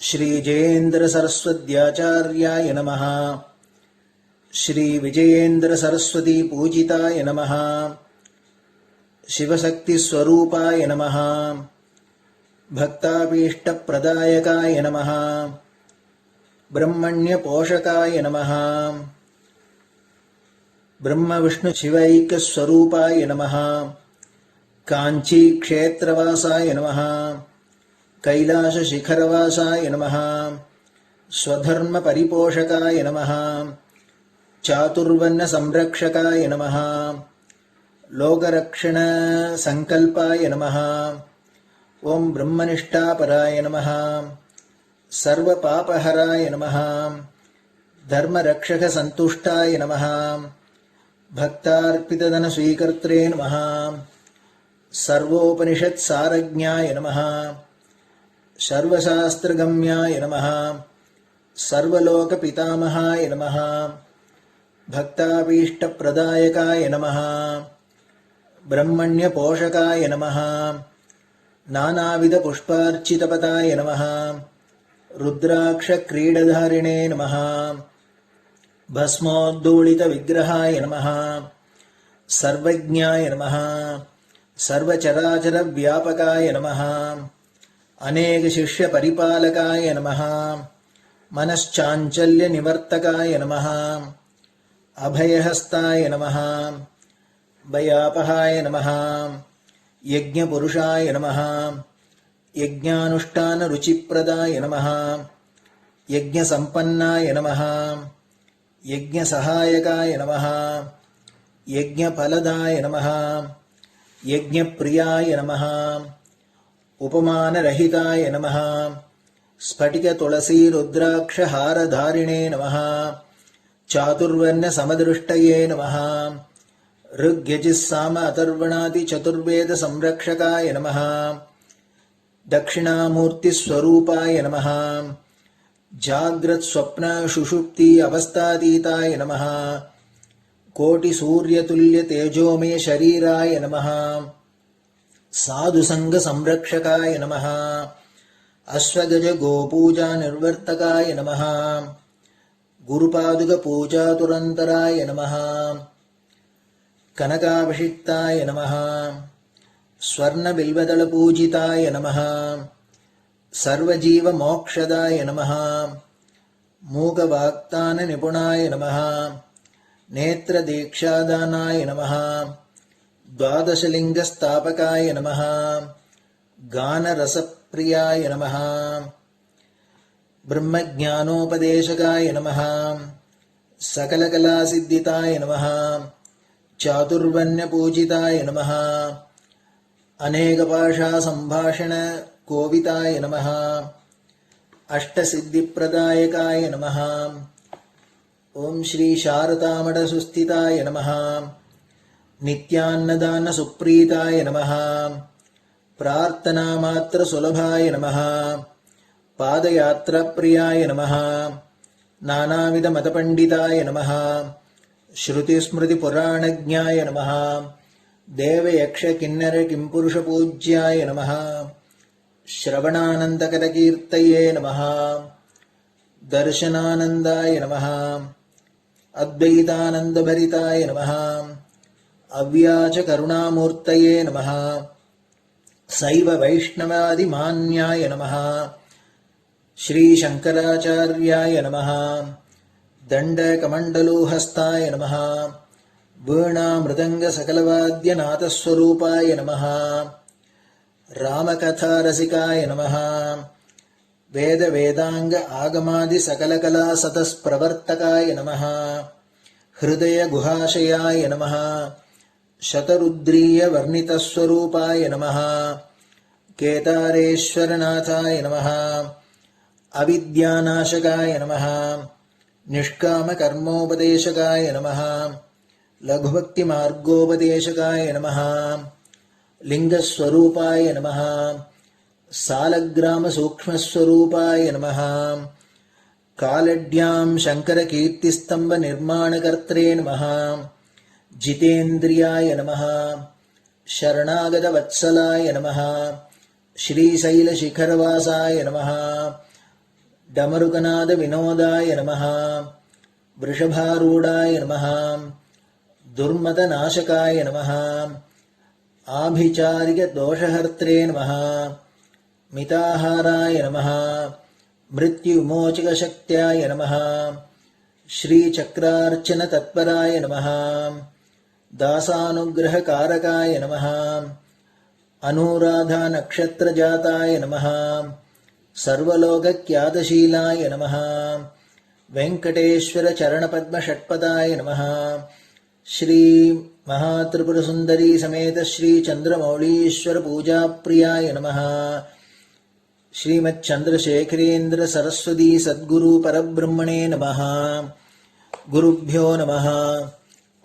श्री जयेन्द्र सरस्वत्याचार्याय नमः. श्री विजयेन्द्र सरस्वती पूजिताय नमः. शिवशक्ति स्वरूपाय नमः. भक्ताभीष्ट प्रदायकाय नमः. ब्रह्मण्य पोषकाय नमः. ब्रह्म विष्णु शिवैक स्वरूपाय नमः. कांची क्षेत्रवासाय नमः. कैलाश शिखरवासाय नमः. स्वधर्म परिपोषकाय नमः. चातुर्वर्ण संरक्षकाय नमः. लोकरक्षण संकल्पाय नमः. ओम ब्रह्मनिष्ठापराय नमः. सर्वपापहराय नमः. धर्मरक्षक संतुष्टाय नमः. भक्तार्पितधन स्वीकर्त्रे नमः. सर्वोपनिषत् सारज्ञाय नमः. सर्वशास्त्रगम्याय नमः. सर्वलोक पितामहाय नमः. भक्ताभीष्ट प्रदायकाय नमः. ब्रह्मण्य पोषकाय नमः. नानाविध पुष्पार्चितपताय नमः. रुद्राक्ष क्रीडधारिणे नमः. भस्मोद्धूलित विग्रहाय नमः. सर्वज्ञाय नमः. सर्वचराचर व्यापकाय नमः. अनेक शिष्य परिपालकाय नमः. मनश्चाञ्चल्य निवर्तकाय नमः. अभयहस्ताय नमः. भयापहाय नमः. यज्ञपुरुषाय नमः. यज्ञानुष्ठान रुचिप्रदाय नमः. यज्ञसम्पन्नाय नमः. यज्ञसहायकाय नमः. यज्ञफलदाय नमः. यज्ञप्रियाय नमः. उपमानरहिताय नमः. स्फटिक तुलसी रुद्राक्ष हारधारिणे नमः. चातुर्वर्ण समदृष्टये नमः. ऋग्यजुस्साम अथर्वणादि चतुर्वेद संरक्षकाय नमः. दक्षिणामूर्ति स्वरूपाय नमः. जाग्रत् स्वप्न सुषुप्ति अवस्थातीताय नमः कोटि सूर्यतुल्य तेजोमय शरीराय नमः साधुसंग संरक्षकाय नमः अश्वगज गोपूजा निर्वर्तकाय नमः गुरुपादुक पूजातुरन्तराय नमः कनकाभिषिक्ताय नमः स्वर्णबिल्वदलपूजिताय नमः सर्वजीवमोक्षदाय नमः मूकवाक्ताननिपुणाय नमः नेत्रदीक्षादानाय नमः द्वादशलिङ्गस्थापकाय नमः गानरसप्रियाय नमः ब्रह्मज्ञानोपदेशकाय नमः सकलकलासिद्धिताय नमः चातुर्वर्ण्यपूजिताय नमः अनेकभाषासम्भाषण कोविताय नमः अष्टसिद्धिप्रदायकाय नमः ओम श्री शारदामठसुस्थिताय नमः नित्यान्नदान सुप्रीताय नमः प्रार्थनामात्र सुलभाय नमः पादयात्राप्रियाय नमः नानाविधमतपण्डिताय नमः श्रुतिस्मृतिपुराणज्ञाय नमः देवयक्षकिन्नरकिंपुरुषपूज्याय नमः श्रवणानन्दकरकीर्तये नमः दर्शनानन्दाय नमः अद्वैतानन्दभरिताय नमः अव्याजकरुणामूर्तये नमः शैव वैष्णवादिमान्याय नमः श्रीशङ्कराचार्याय नमः दण्डकमण्डलोहस्ताय नमः वीणामृदङ्गसकलवाद्यनाथस्वरूपाय नमः रामकथारसिकाय नमः वेदवेदांग आगमादि सकलकला सतस्प्रवर्तकाय नमः हृदय गुहाशयाय नमः शतरुद्रीय वर्णितस्वरूपाय नमः केदारेश्वरनाथाय नमः अविद्यानाशकाय नमः निष्कामकर्मोपदेशकाय नमः लघुभक्तिमार्गोपदेशकाय नमः लिंगस्वरूपाय नमः सालग्रामसूक्ष्मस्वरूपाय नमः कालड्यां शङ्करकीर्तिस्तम्भनिर्माणकर्त्रे नमः जितेन्द्रियाय नमः शरणागतवत्सलाय नमः श्रीशैलशिखरवासाय नमः डमरुकनादविनोदाय नमः वृषभारूढाय नमः दुर्मदनाशकाय नमः आभिचारिकदोषहर्त्रे नमः मिताहाराय नमः मृत्युविमोचकशक्त्याय नमः श्रीचक्रार्चनतत्पराय नमः दासानुग्रहकारकाय नमः अनुराधानक्षत्रजाताय नमः सर्वलोकख्यातशीलाय नमः वेङ्कटेश्वरचरणपद्मषट्पदाय नमः श्री महात्रिपुरसुन्दरी समेत श्री चन्द्रमौळीश्वर पूजाप्रियाय नमः श्रीमच्चन्द्रशेखरेन्द्र सरस्वती सद्गुरु परब्रह्मणे नमः गुरुभ्यो नमः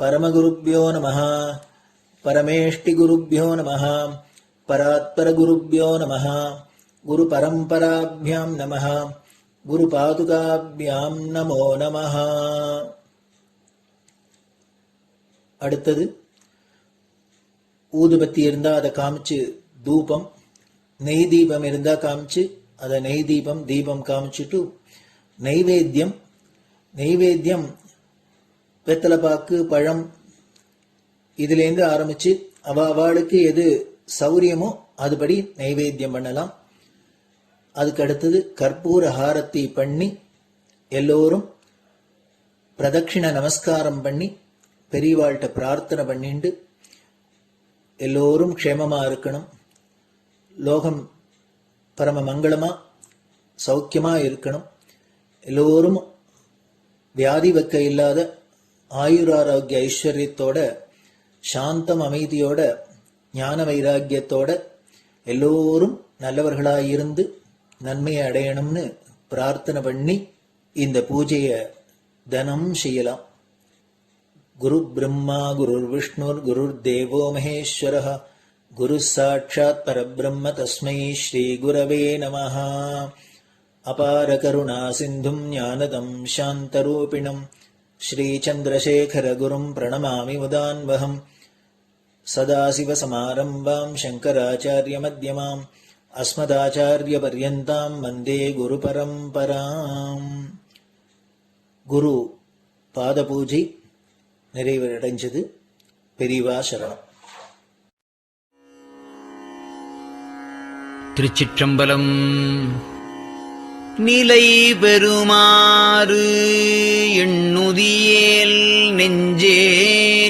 परमगुरुभ्यो नमः परमेष्टिगुरुभ्यो नमः परात्परगुरुभ्यो नमः गुरुपरम्पराभ्यां नमः गुरुपादुकाभ्यां नमो नमः. அடுத்தது ஊதுபத்தி இருந்தா அதை காமிச்சு தூபம், நெய் தீபம் இருந்தா காமிச்சு அதை நெய் தீபம் தீபம் காமிச்சுட்டு நைவேத்தியம் வெத்தலைப்பாக்கு பழம் இதுலேருந்து ஆரம்பிச்சு அவளுக்கு எது சௌரியமோ அதுபடி நைவேத்தியம் பண்ணலாம். அதுக்கு அடுத்தது கற்பூர ஹாரத்தி பண்ணி எல்லோரும் பிரதட்சிண நமஸ்காரம் பண்ணி பெரியவாள்கிட்ட பிரார்த்தனை பண்ணிண்டு எல்லோரும் க்ஷேமமா இருக்கணும், லோகம் பரம மங்களமா சௌக்கியமா இருக்கணும், எல்லோரும் வியாதி வெக்க இல்லாத ஆயுராரோக்கிய ஐஸ்வர்யத்தோட சாந்தம் அமைதியோட ஞான வைராக்கியத்தோட எல்லோரும் நல்லவர்களாயிருந்து நன்மையை அடையணும்னு பிரார்த்தனை பண்ணி இந்த பூஜையை தினம் செய்யலாம். குரு பிரம்மா குருர் விஷ்ணுர் குருர் தேவோ மகேஸ்வரः குரு சாட்சாத் பரபிரம்ம தஸ்மை ஸ்ரீ குரவே நமः. அபார கருணா சிந்தும் ஞானதம் சாந்தரூபிணம் ஸ்ரீச்சந்திரசேகரகுரும் பிரணமாமி முதான்வகம் சதாசிவசமாரம்பாம் சங்கராச்சார்யமத்யமாம் அஸ்மதாச்சார்யபர்யந்தாம் வந்தே குருபரம்பராம். குரு பாதபூஜை நிறைவடைஞ்சது. பெரியவா சரணம். திருச்சிற்றம்பலம். நிலை பெறுமாறு எண்ணுதியேல் நெஞ்சே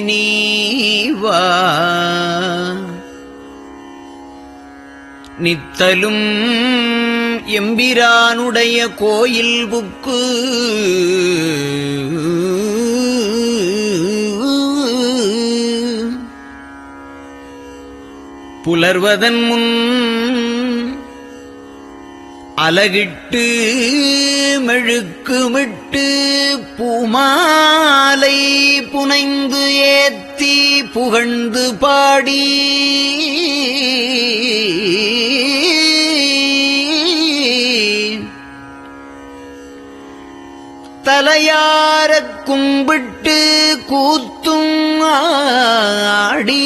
நீவா, நித்தலும் எம்பிரானுடைய கோயில் புக்கு புலர்வதன் முன் அலகிட்டு மெழுக்குமிட்டு பூமாலை புனைந்து ஏத்தி புகழ்ந்து பாடி தலையாரக் கும்பிட்டு கூத்தும் ஆடி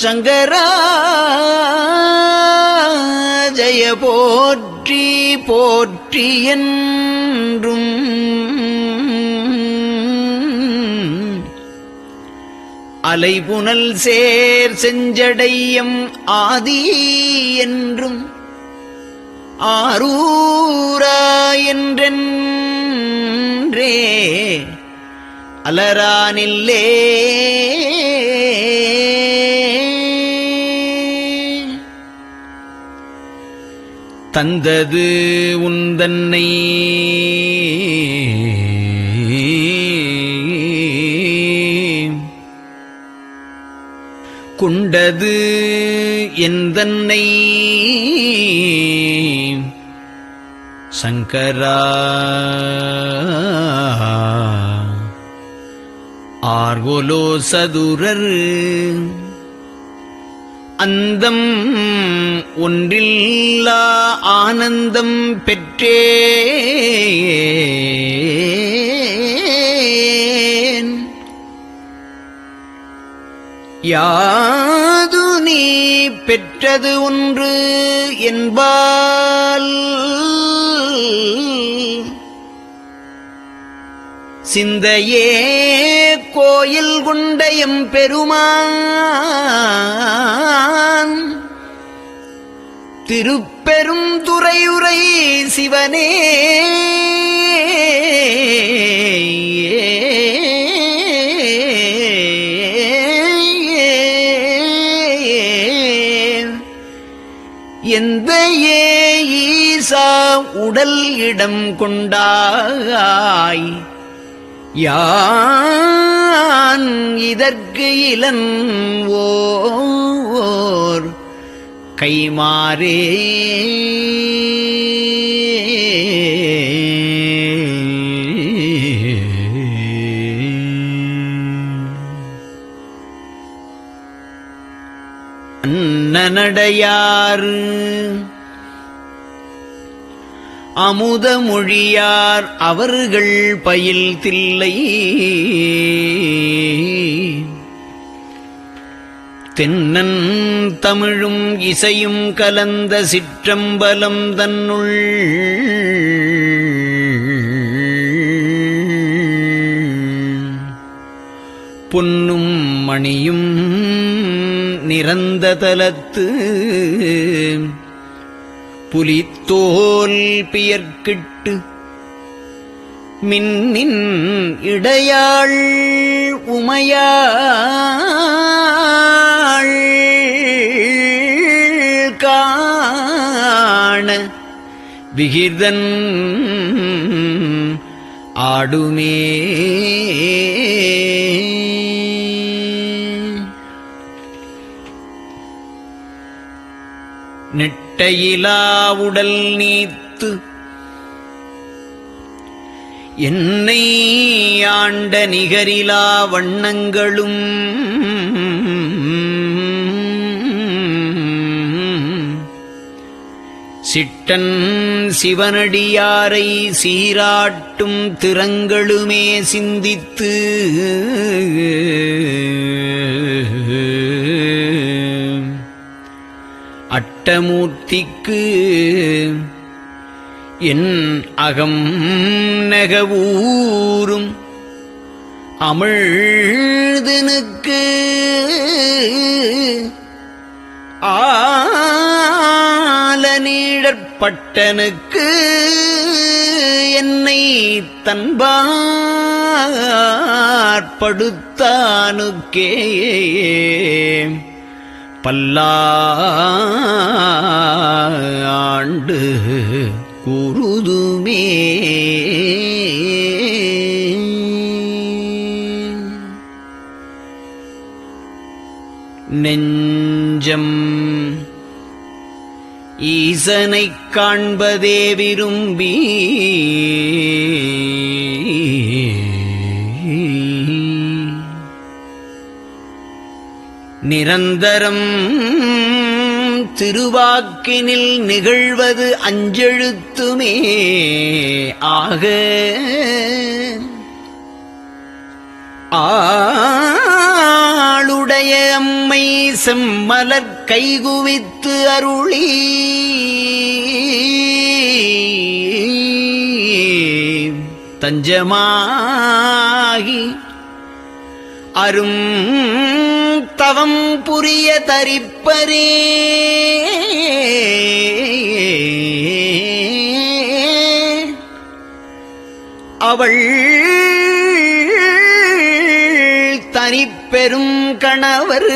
சங்கரா ஜய போற்றி போற்றி என்றும் அலைபுனல் சேர் செஞ்சடையம் ஆதி என்றும் ஆரூரா என்றென்றே அலரானில்லே தந்தது உந்தன்னை கொண்டது எந்தன்னை சங்கரா ஆர்கோலோ சதுரர் அந்தம் ஒன்றில்லா ஆனந்தம் பெற்றேன். யாது நீ பெற்றது ஒன்று என்பால் சிந்தையே கோயில் கொண்ட எம்பெருமான் திருப்பெரும் துறையுரை சிவனே எந்த ஈசா உடல் இடம் கொண்டாய் யான் இதற்கு இலன்வோர் கைமாறே அன்னநடையார் அமுத மொழியார் அவர்கள் பயில் தில்லை தென்னன் தமிழும் இசையும் கலந்த சிற்றம்பலம் தன்னுள் பொன்னும் மணியும் நிறந்த தலத்து புலித்தோல் பியர்க்கிட்டு மின்னின் இடையாள் உமையாள் காண விகிர்தன் ஆடுமே. நெட்டையிலா உடல் நீத்து என்னை ஆண்ட நிகரிலா வண்ணங்களும் சிட்டன் சிவனடியாரை சீராட்டும் திறங்களுமே சிந்தித்து அட்டமூர்த்திக்கு என் அகம் நெகவூரும் அமிழ்தனுக்கு ஆலநீழற்பட்டனுக்கு என்னை தன்பாற்படுத்தானுக்கே பல்லாண்டு கூறுதுமே. நெஞ்சம் ஈசனைக் காண்பதே விரும்பி நிரந்தரம் திருவாக்கினில் நிகழ்வது அஞ்செழுத்துமே ஆக ஆளுடைய அம்மை செம்மலர் கைகுவித்து அருளி தஞ்சமாகி அரும் தவம் புரிய தரிப்பரே அவள் தனிப்பெரும் கணவர்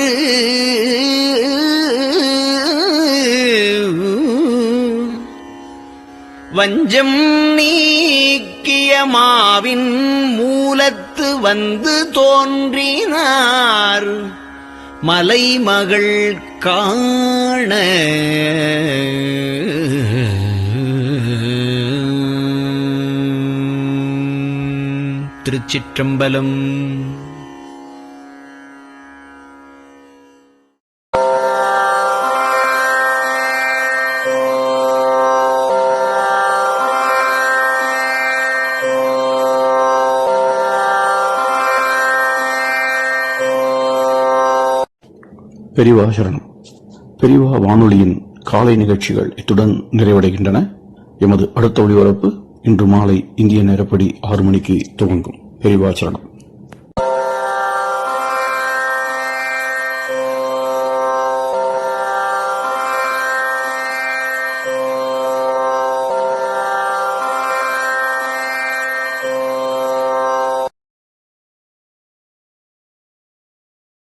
வஞ்சம் நீக்கிய மாவின் மூலத்து வந்து தோன்றினார் மலைமகள் காண திருச்சிற்றம்பலம். பெரியவா சரணம். பெரியவா வானொலியின் காலை நிகழ்ச்சிகள் இத்துடன் நிறைவடைகின்றன. எமது அடுத்த ஒளிபரப்பு இன்று மாலை இந்திய நேரப்படி 6 மணிக்கு துவங்கும். பெரியவா சரணம்.